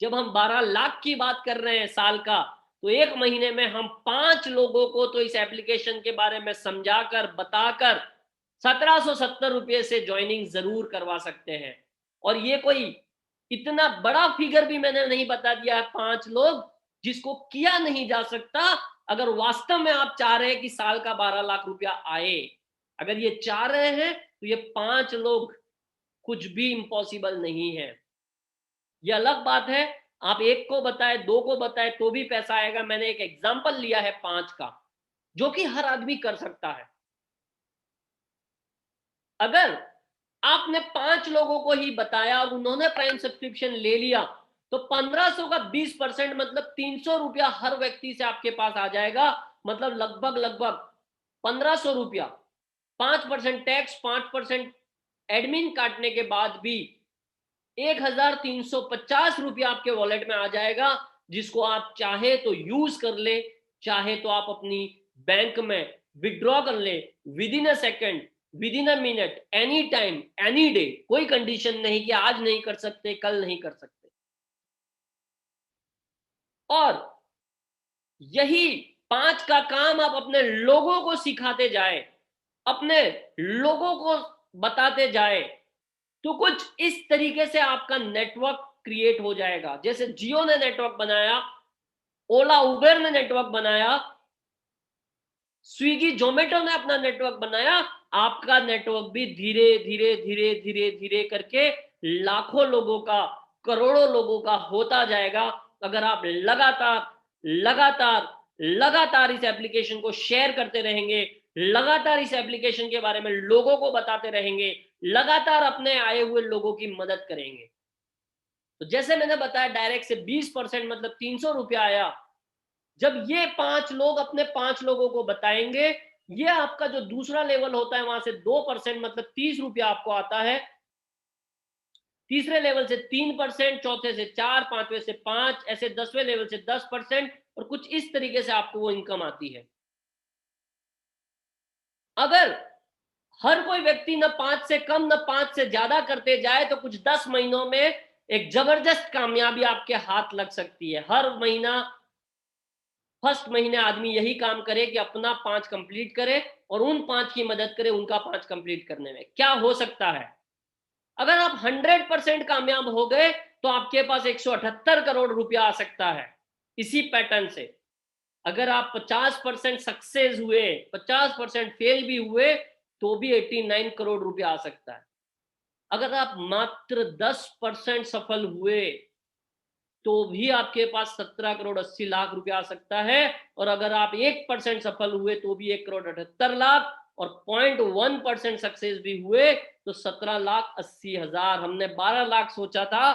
A: जब हम 12 लाख की बात कर रहे हैं साल का, तो एक महीने में हम 5 लोगों को तो इस एप्लीकेशन के बारे में समझाकर बताकर 1770 रुपये से ज्वाइनिंग जरूर करवा सकते हैं। और ये कोई इतना बड़ा फिगर भी मैंने नहीं बता दिया है, 5 लोग जिसको किया नहीं जा सकता। अगर वास्तव में आप चाह रहे हैं कि साल का 12 लाख रुपया आए, अगर ये चाह रहे हैं तो ये 5 लोग कुछ भी इम्पॉसिबल नहीं है। ये अलग बात है आप 1 को बताए 2 को बताए तो भी पैसा आएगा। मैंने एक एग्जांपल लिया है 5 का, जो कि हर आदमी कर सकता है। अगर आपने 5 लोगों को ही बताया और उन्होंने प्राइम सब्सक्रिप्शन ले लिया, तो 1500 का 20% मतलब 300 रुपया हर व्यक्ति से आपके पास आ जाएगा। मतलब लगभग 1500 रुपया, 5% टैक्स, 5% एडमिन काटने के बाद भी 1350 रुपया आपके वॉलेट में आ जाएगा, जिसको आप चाहे तो यूज कर ले, चाहे तो आप अपनी बैंक में विड्रॉ कर ले with in a second, with in a minute, any time any day. कोई कंडीशन नहीं कि आज नहीं कर सकते कल नहीं कर सकते। और यही 5 का काम आप अपने लोगों को सिखाते जाए, अपने लोगों को बताते जाए, तो कुछ इस तरीके से आपका नेटवर्क क्रिएट हो जाएगा। जैसे जियो ने नेटवर्क बनाया, ओला उबेर ने नेटवर्क बनाया, स्विगी जोमेटो ने अपना नेटवर्क बनाया, आपका नेटवर्क भी धीरे धीरे धीरे धीरे धीरे करके लाखों लोगों का, करोड़ों लोगों का होता जाएगा। अगर आप लगातार लगातार लगातार इस एप्लीकेशन को शेयर करते रहेंगे, लगातार इस एप्लीकेशन के बारे में लोगों को बताते रहेंगे, लगातार अपने आए हुए लोगों की मदद करेंगे। तो जैसे मैंने बताया डायरेक्ट से 20% मतलब 300 रुपया आया। जब ये 5 लोग अपने 5 लोगों को बताएंगे, ये आपका जो दूसरा लेवल होता है वहां से 2% मतलब 30 रुपया आपको आता है। तीसरे लेवल से 3%, चौथे से 4, पांचवें से 5, ऐसे 10वें लेवल से 10%, और कुछ इस तरीके से आपको वो इनकम आती है। अगर हर कोई व्यक्ति न 5 से कम न 5 से ज्यादा करते जाए, तो कुछ 10 महीनों में एक जबरदस्त कामयाबी आपके हाथ लग सकती है। हर महीना फर्स्ट महीने आदमी यही काम करे कि अपना 5 कंप्लीट करे और उन 5 की मदद करे उनका 5 कंप्लीट करने में। क्या हो सकता है? अगर आप 100% कामयाब हो गए तो आपके पास 178 करोड़ रुपया आ सकता है इसी पैटर्न से। अगर आप 50% सक्सेस हुए, 50% फेल भी हुए, तो भी 89 करोड़ रुपया आ सकता है। अगर आप मात्र 10% सफल हुए, तो भी आपके पास 17 करोड़ 80 लाख रुपया आ सकता है। और अगर आप 1% सफल हुए तो भी 1 करोड़ 78 लाख, और 0.1% सक्सेस भी हुए तो 17 लाख 80 हजार। हमने 12 लाख सोचा था,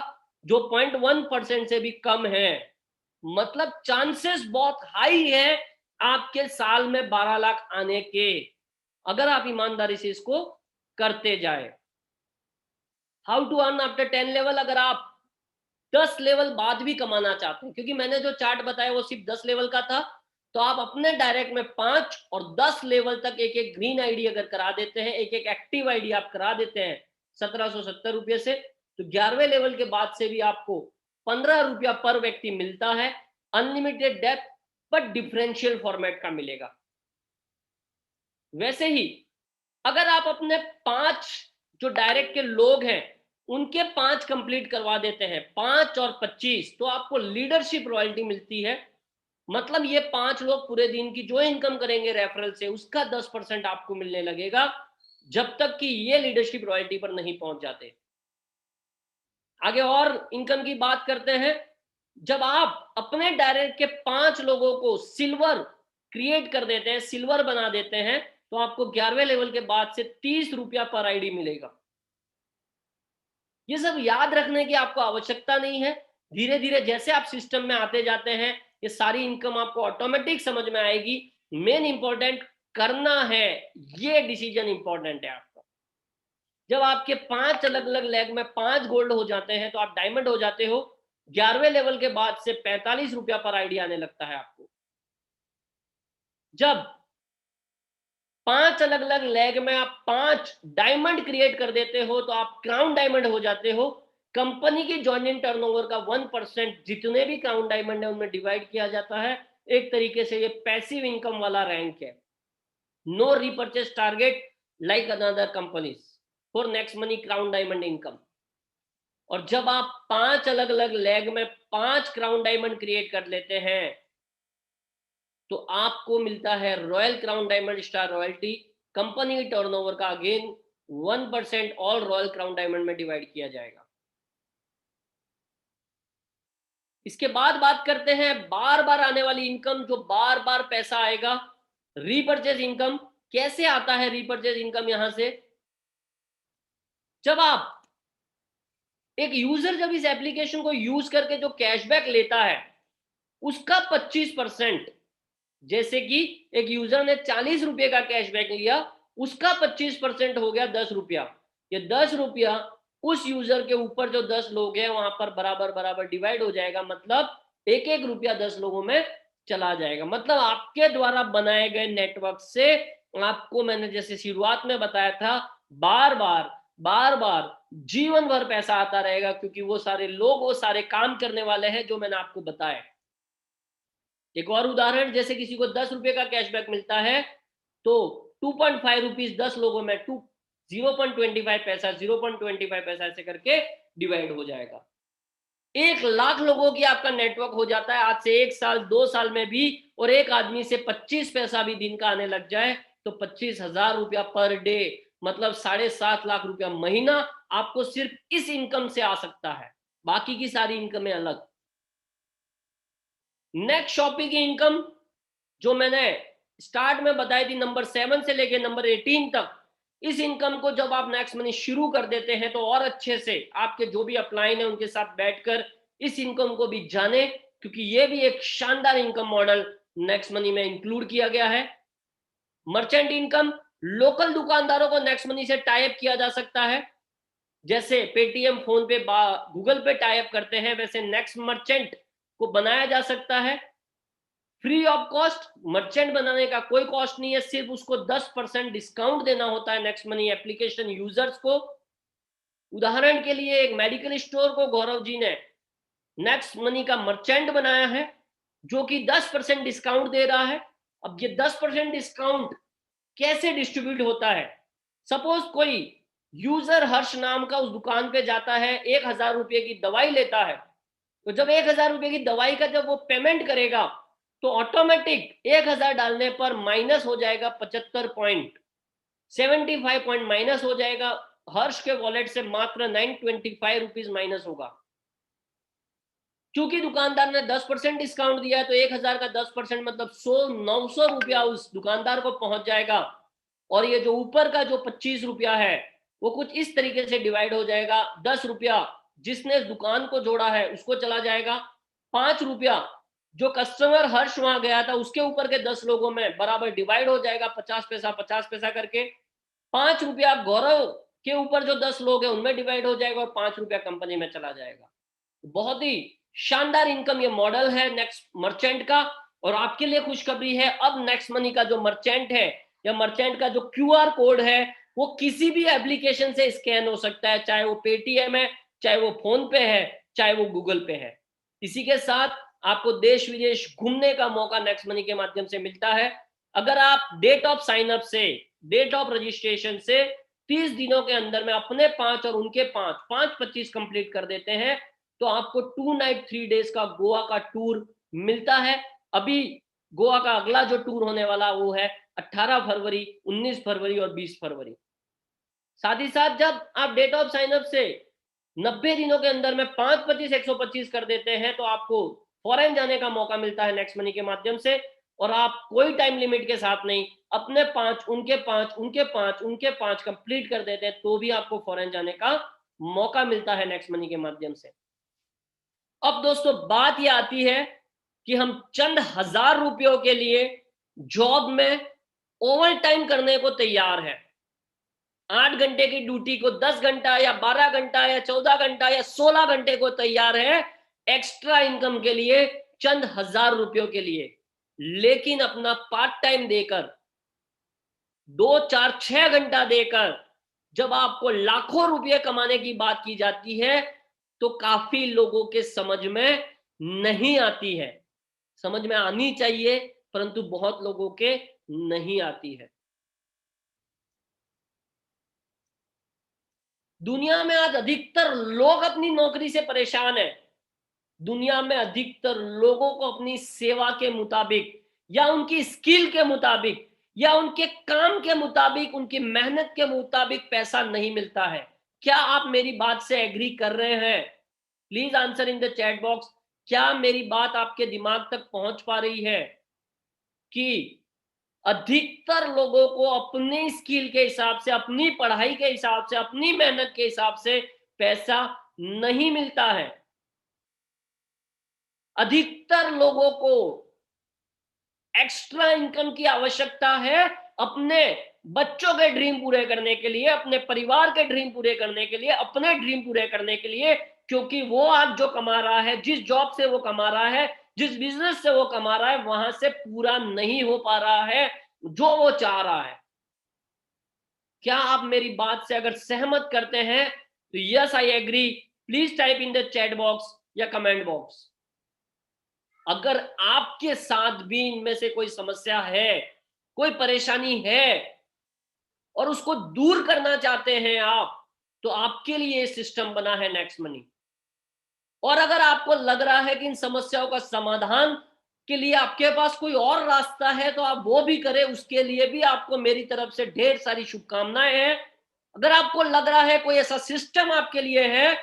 A: जो 0.1% से भी कम है। मतलब चांसेस बहुत हाई है आपके साल में 12 लाख आने के, अगर आप ईमानदारी से इसको करते जाए। How to earn after 10 level? अगर आप 10 लेवल बाद भी कमाना चाहते हैं, क्योंकि मैंने जो चार्ट बताया वो सिर्फ 10 लेवल का था, तो आप अपने डायरेक्ट में 5 और 10 लेवल तक एक एक ग्रीन आईडी अगर करा देते हैं, एक एक एक्टिव आईडी आप करा देते हैं 1770 रुपये से, तो 11वें लेवल के बाद से भी आपको 15 रुपया पर व्यक्ति मिलता है। अनलिमिटेड डेप्थ पर डिफरेंशियल फॉर्मेट का मिलेगा। वैसे ही अगर आप अपने 5 जो डायरेक्ट के लोग हैं उनके 5 कंप्लीट करवा देते हैं, 5 और 25, तो आपको लीडरशिप रॉयल्टी मिलती है। मतलब ये 5 लोग पूरे दिन की जो इनकम करेंगे रेफरल से, उसका 10% आपको मिलने लगेगा, जब तक कि ये लीडरशिप रॉयल्टी पर नहीं पहुंच जाते। आगे और इनकम की बात करते हैं। जब आप अपने डायरेक्ट के 5 लोगों को सिल्वर क्रिएट कर देते हैं, सिल्वर बना देते हैं, तो आपको 11वें लेवल के बाद से 30 रुपया पर आईडी मिलेगा। ये सब याद रखने की आपको आवश्यकता नहीं है। धीरे धीरे जैसे आप सिस्टम में आते जाते हैं, ये सारी इनकम आपको ऑटोमेटिक समझ में आएगी। मेन इंपॉर्टेंट करना है, ये डिसीजन इंपॉर्टेंट है आपका। जब आपके 5 अलग अलग लेग में 5 गोल्ड हो जाते हैं तो आप डायमंड हो जाते हो। 11वें लेवल के बाद से 45 रुपया पर आईडी आने लगता है आपको। जब 5 अलग अलग लेग में आप 5 डायमंड क्रिएट कर देते हो तो आप क्राउन डायमंड हो जाते हो। कंपनी की ज्वाइनिंग टर्नओवर का 1% जितने भी क्राउन डायमंड है उनमें डिवाइड किया जाता है। एक तरीके से ये पैसिव इनकम वाला रैंक है। No repurchase target like another companies for next money crown diamond income. और जब आप 5 अलग अलग लेग में 5 क्राउन डायमंड क्रिएट कर लेते हैं तो आपको मिलता है royal crown diamond star royalty. Company की टर्नओवर का again 1% all royal crown diamond में डिवाइड किया जाएगा। इसके बाद बात करते हैं बार बार आने वाली इनकम, जो बार बार पैसा आएगा, रीपर्चेज इनकम। कैसे आता है रीपर्चेज इनकम? यहां से जब आप एक यूजर जब इस एप्लीकेशन को यूज करके जो कैशबैक लेता है उसका 25%, जैसे कि एक यूजर ने 40 रुपए का कैशबैक लिया, उसका 25% हो गया 10 रुपया। ये 10 रुपया उस यूजर के ऊपर जो 10 लोग हैं वहां पर बराबर बराबर डिवाइड हो जाएगा। मतलब एक एक रुपया 10 लोगों में चला जाएगा। मतलब आपके द्वारा बनाए गए नेटवर्क से आपको, मैंने जैसे शुरुआत में बताया था, बार बार जीवन भर पैसा आता रहेगा, क्योंकि वो सारे लोग वो सारे काम करने वाले हैं जो मैंने आपको बताया। एक और उदाहरण, जैसे किसी को 10 रुपए का कैशबैक मिलता है तो 2.5 रुपीज 10 लोगों में 0.25 पैसा 0.25 पैसा ऐसे करके डिवाइड हो जाएगा। 1 लाख लोगों की आपका नेटवर्क हो जाता है आज से 1 साल 2 साल में भी, और एक आदमी से 25 पैसा भी दिन का आने लग जाए तो 25,000 रुपया पर डे, मतलब 7.5 लाख रुपया महीना आपको सिर्फ इस इनकम से आ सकता है। बाकी की सारी इनकमें अलग। नेक्स्ट शॉपिंग की इनकम जो मैंने स्टार्ट में बताई थी, नंबर 7 से लेके नंबर 18 तक, इस इनकम को जब आप नेक्स्ट मनी शुरू कर देते हैं तो और अच्छे से आपके जो भी अपलाइन है उनके साथ बैठकर इस इनकम को भी जाने, क्योंकि ये भी एक शानदार इनकम मॉडल नेक्स्ट मनी में इंक्लूड किया गया है। मर्चेंट इनकम, लोकल दुकानदारों को नेक्स्ट मनी से टाई अप किया जा सकता है। जैसे पेटीएम, फोन पे, गूगल पे टाई अप करते हैं, वैसे नेक्स्ट मर्चेंट को बनाया जा सकता है फ्री ऑफ कॉस्ट। मर्चेंट बनाने का कोई कॉस्ट नहीं है, सिर्फ उसको 10% डिस्काउंट देना होता है नेक्स्ट मनी एप्लीकेशन यूजर्स को। उदाहरण के लिए एक मेडिकल स्टोर को गौरव जी ने नेक्स्ट मनी का मर्चेंट बनाया है जो कि 10% डिस्काउंट दे रहा है। अब ये 10% डिस्काउंट कैसे डिस्ट्रीब्यूट होता है? सपोज कोई यूजर हर्ष नाम का उस दुकान पे जाता है, 1,000 रुपए की दवाई लेता है, तो जब 1,000 रुपए की दवाई का जब वो पेमेंट करेगा तो ऑटोमेटिक 1,000 डालने पर माइनस हो जाएगा 75 पॉइंट, 75 पॉइंट माइनस हो जाएगा। हर्ष के वॉलेट से मात्र 925 रुपीज माइनस होगा। क्योंकि दुकानदार ने 10% डिस्काउंट दिया है तो 1,000 का 10% मतलब 900 रुपया उस दुकानदार को पहुंच जाएगा। और ये जो ऊपर का जो 25 रुपया है वो कुछ इस तरीके से डिवाइड हो जाएगा। 10 रुपया जिसने दुकान को जोड़ा है उसको चला जाएगा। 5 रुपया जो कस्टमर हर्ष वहां गया था उसके ऊपर के 10 लोगों में बराबर डिवाइड हो जाएगा, 50 पैसा करके। 5 रुपया गौरव के ऊपर जो 10 लोग हैं उनमें डिवाइड हो जाएगा और 5 रुपया कंपनी में चला जाएगा। बहुत ही शानदार इनकम ये मॉडल है नेक्स्ट मर्चेंट का। और आपके लिए खुशखबरी है, अब नेक्स्ट मनी का जो मर्चेंट है या मर्चेंट का जो क्यूआर कोड है वो किसी भी एप्लीकेशन से स्कैन हो सकता है, चाहे वो पेटीएम है, चाहे वो फोन पे है, चाहे वो गूगल पे है। इसी के साथ आपको देश विदेश घूमने का मौका नेक्स्ट मनी के माध्यम से मिलता है। अगर आप डेट ऑफ साइन अप से, डेट ऑफ रजिस्ट्रेशन से 30 दिनों के अंदर में अपने 5 और उनके 5 25 कंप्लीट कर देते हैं तो आपको 2 नाइट 3 डेज का गोवा का टूर मिलता है। अभी गोवा का अगला जो टूर होने वाला वो है 18 फरवरी, 19 फरवरी और 20 फरवरी। साथ ही साथ जब आप डेट ऑफ साइन अप से 90 दिनों के अंदर में 5-25 125 कर देते हैं तो आपको फॉरेन जाने का मौका मिलता है नेक्स्ट मनी के माध्यम से। और आप कोई टाइम लिमिट के साथ नहीं, अपने 5 उनके 5 उनके 5 उनके 5 कंप्लीट कर देते हैं तो भी आपको फॉरेन जाने का मौका मिलता है नेक्स्ट मनी के माध्यम से। अब दोस्तों बात ये आती है कि हम चंद हजार रुपयों के लिए जॉब में ओवर टाइम करने को तैयार है। 8 घंटे की ड्यूटी को 10 घंटा या 12 घंटा या 14 घंटा या 16 घंटे को तैयार है एक्स्ट्रा इनकम के लिए, चंद हजार रुपयों के लिए। लेकिन अपना पार्ट टाइम देकर 2, 4, 6 घंटा देकर जब आपको लाखों रुपए कमाने की बात की जाती है तो काफी लोगों के समझ में नहीं आती है। समझ में आनी चाहिए परंतु बहुत लोगों के नहीं आती है। दुनिया में आज अधिकतर लोग अपनी नौकरी से परेशान है। दुनिया में अधिकतर लोगों को अपनी सेवा के मुताबिक या उनकी स्किल के मुताबिक या उनके काम के मुताबिक, उनकी मेहनत के मुताबिक पैसा नहीं मिलता है। क्या आप मेरी बात से एग्री कर रहे हैं? Please answer in the chat box. क्या मेरी बात आपके दिमाग तक पहुंच पा रही है कि अधिकतर लोगों को अपनी स्किल के हिसाब से, अपनी पढ़ाई के हिसाब से, अपनी मेहनत के हिसाब से पैसा नहीं मिलता है? अधिकतर लोगों को एक्स्ट्रा इनकम की आवश्यकता है अपने बच्चों के ड्रीम पूरे करने के लिए, अपने परिवार के ड्रीम पूरे करने के लिए, अपने ड्रीम पूरे करने के लिए, क्योंकि वो आज जो कमा रहा है, जिस जॉब से वो कमा रहा है, जिस बिजनेस से वो कमा रहा है, वहां से पूरा नहीं हो पा रहा है जो वो चाह रहा है। क्या आप मेरी बात से अगर सहमत करते हैं तो yes I agree, please type in the chat box या कमेंट बॉक्स। अगर आपके साथ भी इनमें से कोई समस्या है, कोई परेशानी है और उसको दूर करना चाहते हैं आप, तो आपके लिए सिस्टम बना है नेक्स्ट मनी। और अगर आपको लग रहा है कि इन समस्याओं का समाधान के लिए आपके पास कोई और रास्ता है तो आप वो भी करें, उसके लिए भी आपको मेरी तरफ से ढेर सारी शुभकामनाएं हैं। अगर आपको लग रहा है कोई ऐसा सिस्टम आपके लिए है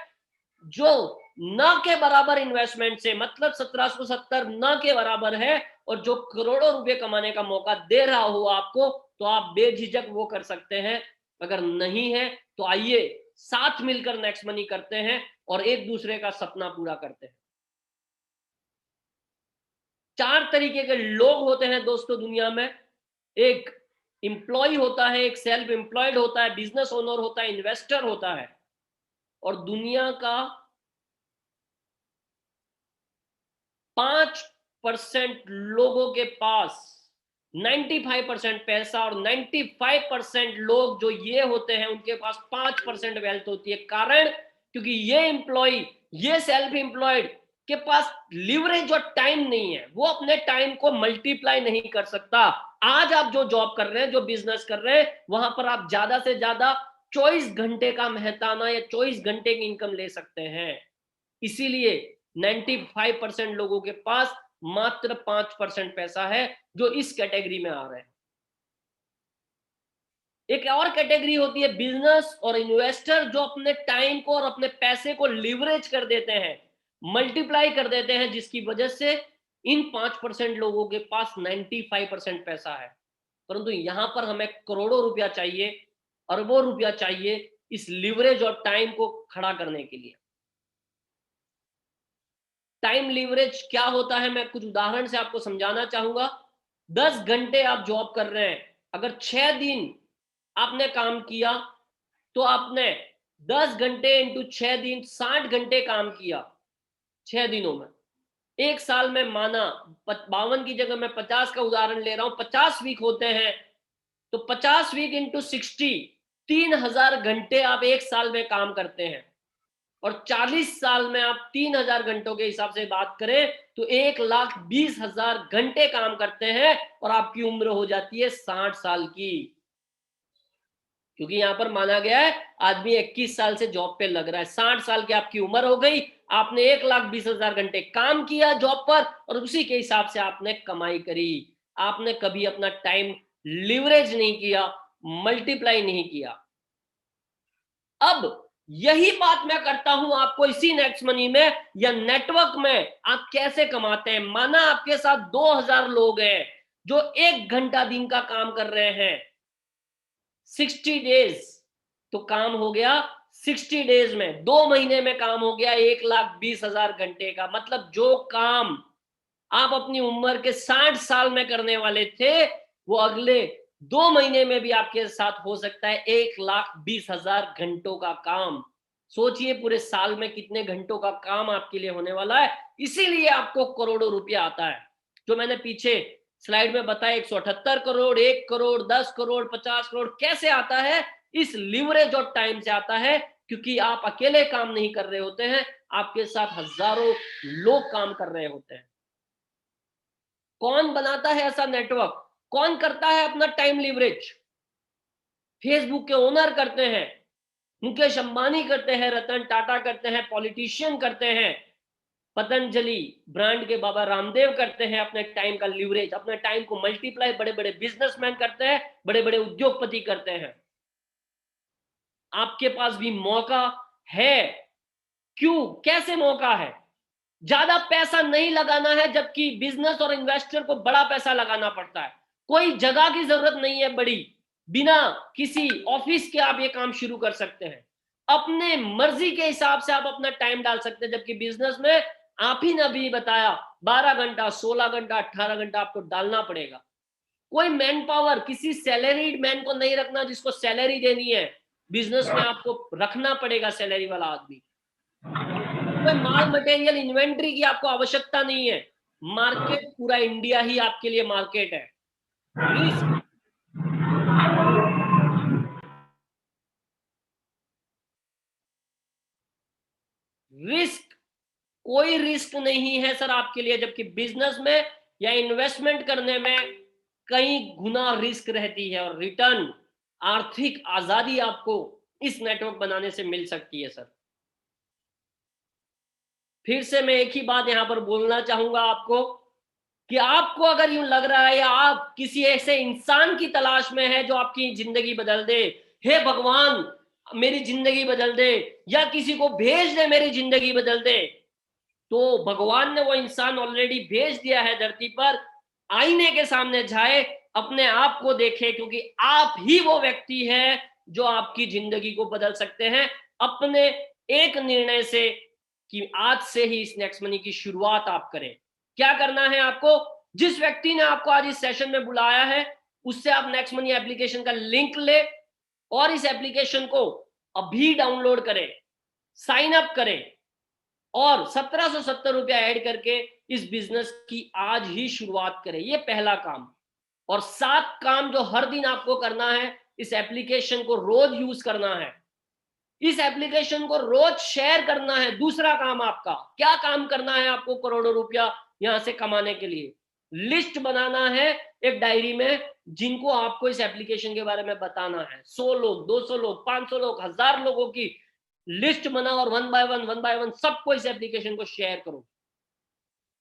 A: जो न के बराबर इन्वेस्टमेंट से, मतलब 1770 न के बराबर है और जो करोड़ों रुपए कमाने का मौका दे रहा हो आपको, तो आप बेझिझक वो कर सकते हैं। अगर नहीं है तो आइए साथ मिलकर नेक्स्ट मनी करते हैं और एक दूसरे का सपना पूरा करते हैं। 4 तरीके के लोग होते हैं दोस्तों दुनिया में। एक एम्प्लॉय होता है, एक सेल्फ एम्प्लॉयड होता है, बिजनेस ओनर होता है, इन्वेस्टर होता है। और दुनिया का 5% लोगों के पास 95% पैसा और 95% लोग जो ये होते हैं उनके पास 5% वेल्थ होती है। कारण क्योंकि ये एम्प्लॉय, ये सेल्फ एम्प्लॉयड के पास लिवरेज और टाइम नहीं है, वो अपने टाइम को मल्टीप्लाई नहीं कर सकता। आज आप जो जॉब कर रहे हैं, जो बिजनेस कर रहे हैं, वहां पर आप ज्यादा से ज्यादा 24 घंटे का मेहताना या 24 घंटे की इनकम ले सकते हैं। इसीलिए 95% लोगों के पास मात्र 5% पैसा है जो इस कैटेगरी में आ रहे हैं। एक और कैटेगरी होती है बिजनेस और इन्वेस्टर, जो अपने टाइम को और अपने पैसे को लिवरेज कर देते हैं, मल्टीप्लाई कर देते हैं, जिसकी वजह से इन 5% लोगों के पास 95% पैसा है। परंतु यहां पर हमें करोड़ों रुपया चाहिए, अरबों रुपया चाहिए इस लिवरेज और टाइम को खड़ा करने के लिए। टाइम लीवरेज क्या होता है मैं कुछ उदाहरण से आपको समझाना चाहूंगा। 10 घंटे आप जॉब कर रहे हैं, अगर 6 दिन आपने काम किया तो आपने 10 घंटे इंटू 6 दिन 60 घंटे काम किया 6 दिनों में। एक साल में माना 52 की जगह मैं 50 का उदाहरण ले रहा हूं, 50 वीक होते हैं तो 50 वीक इंटू 60 3000 घंटे आप एक साल में काम करते हैं। और 40 साल में आप 3000 घंटों के हिसाब से बात करें तो 1,20,000 घंटे काम करते हैं और आपकी उम्र हो जाती है 60 साल की। क्योंकि यहां पर माना गया है आदमी 21 साल से जॉब पे लग रहा है, 60 साल की आपकी उम्र हो गई, आपने 1,20,000 घंटे काम किया जॉब पर और उसी के हिसाब से आपने कमाई करी। आपने कभी अपना टाइम लिवरेज नहीं किया, मल्टीप्लाई नहीं किया। अब यही बात मैं करता हूं आपको इसी नेक्स्ट मनी में या नेटवर्क में। आप कैसे कमाते हैं? माना आपके साथ 2000 लोग हैं जो 1 घंटा दिन का काम कर रहे हैं, 60 डेज तो काम हो गया 60 डेज में, 2 महीने में काम हो गया 1,20,000 घंटे का। मतलब जो काम आप अपनी उम्र के 60 साल में करने वाले थे वो अगले 2 महीने में भी आपके साथ हो सकता है, 1,20,000 घंटों का काम। सोचिए पूरे साल में कितने घंटों का काम आपके लिए होने वाला है। इसीलिए आपको करोड़ों रुपया आता है। जो मैंने पीछे स्लाइड में बताया 178 करोड़, 1 करोड़, 10 करोड़, 50 करोड़ कैसे आता है? इस लिवरेज और टाइम से आता है, क्योंकि आप अकेले काम नहीं कर रहे होते हैं, आपके साथ हजारों लोग काम कर रहे होते हैं। कौन बनाता है ऐसा नेटवर्क? कौन करता है अपना टाइम लिवरेज? फेसबुक के ओनर करते हैं, मुकेश अंबानी करते हैं, रतन टाटा करते हैं, पॉलिटिशियन करते हैं, पतंजलि ब्रांड के बाबा रामदेव करते हैं अपने टाइम का लिवरेज, अपने टाइम को मल्टीप्लाई बड़े बड़े बिजनेसमैन करते हैं, बड़े बड़े उद्योगपति करते हैं। आपके पास भी मौका है। क्यों? कैसे मौका है? ज्यादा पैसा नहीं लगाना है, जबकि बिजनेस और इन्वेस्टर को बड़ा पैसा लगाना पड़ता है। कोई जगह की जरूरत नहीं है बड़ी, बिना किसी ऑफिस के आप ये काम शुरू कर सकते हैं। अपने मर्जी के हिसाब से आप अपना टाइम डाल सकते हैं, जबकि बिजनेस में आप ही ने अभी बताया 12 घंटा, 16 घंटा, 18 घंटा आपको डालना पड़ेगा। कोई मैन पावर, किसी सैलरीड मैन को नहीं रखना जिसको सैलरी देनी है। बिजनेस में आपको रखना पड़ेगा सैलरी वाला आदमी। कोई माल मटेरियल इन्वेंट्री की आपको आवश्यकता नहीं है। मार्केट पूरा इंडिया ही आपके लिए मार्केट है। रिस्क कोई रिस्क नहीं है सर आपके लिए, जबकि बिजनेस में या इन्वेस्टमेंट करने में कई गुना रिस्क रहती है, और रिटर्न, आर्थिक आजादी आपको इस नेटवर्क बनाने से मिल सकती है सर। फिर से मैं एक ही बात यहां पर बोलना चाहूंगा आपको कि आपको अगर यूं लग रहा है या आप किसी ऐसे इंसान की तलाश में है जो आपकी जिंदगी बदल दे, हे भगवान मेरी जिंदगी बदल दे, या किसी को भेज दे मेरी जिंदगी बदल दे, तो भगवान ने वो इंसान ऑलरेडी भेज दिया है धरती पर। आईने के सामने जाए, अपने आप को देखे, क्योंकि आप ही वो व्यक्ति है जो आपकी जिंदगी को बदल सकते हैं अपने एक निर्णय से, कि आज से ही इस नेक्स्ट मनी की शुरुआत आप करें। क्या करना है आपको? जिस व्यक्ति ने आपको आज इस सेशन में बुलाया है उससे आप नेक्स्ट मनी एप्लीकेशन का लिंक ले और इस एप्लीकेशन को अभी डाउनलोड करें, साइन अप करें और 1770 रुपया ऐड करके इस बिजनेस की आज ही शुरुआत करें। ये पहला काम। और 7 काम जो हर दिन आपको करना है, इस एप्लीकेशन को रोज यूज करना है, इस एप्लीकेशन को रोज शेयर करना है। दूसरा काम आपका क्या काम करना है? आपको करोड़ों रुपया यहां से कमाने के लिए लिस्ट बनाना है एक डायरी में, जिनको आपको इस एप्लीकेशन के बारे में बताना है। 100 लोग, 200 लोग, 500 लोग, 1000 लोगों की लिस्ट बनाओ और वन बाय वन सबको इस एप्लीकेशन को शेयर करो।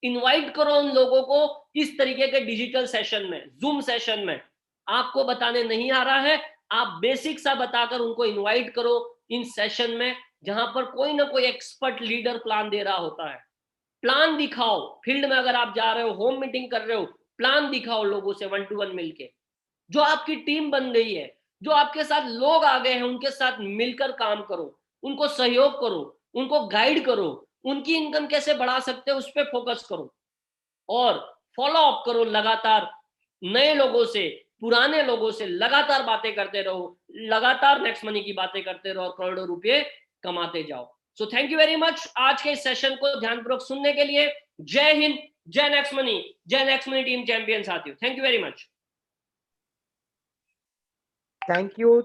A: इनवाइट करो उन लोगों को इस तरीके के डिजिटल सेशन में, जूम सेशन में। आपको बताने नहीं आ रहा है, आप बेसिक सा बताकर उनको इनवाइट करो इन सेशन में, जहां पर कोई ना कोई एक्सपर्ट लीडर प्लान दे रहा होता है। प्लान दिखाओ। फील्ड में अगर आप जा रहे हो, होम मीटिंग कर रहे हो, प्लान दिखाओ लोगों से 1 to 1 मिलके। जो आपकी टीम बन गई है, जो आपके साथ लोग आ गए हैं, उनके साथ मिलकर काम करो, उनको सहयोग करो, उनको गाइड करो, उनकी इनकम कैसे बढ़ा सकते हो उस पर फोकस करो, और फॉलो अप करो लगातार। नए लोगों से, पुराने लोगों से लगातार बातें करते रहो, लगातार नेक्स्ट मनी की बातें करते रहो और करोड़ों रुपए कमाते जाओ। So thank you very much आज के इस सेशन को ध्यानपूर्वक सुनने के लिए। जय हिंद, जय नेक्स्ट मनी, जय नेक्स्ट मनी टीम चैंपियन साथियों। Thank you very much.
B: Thank you.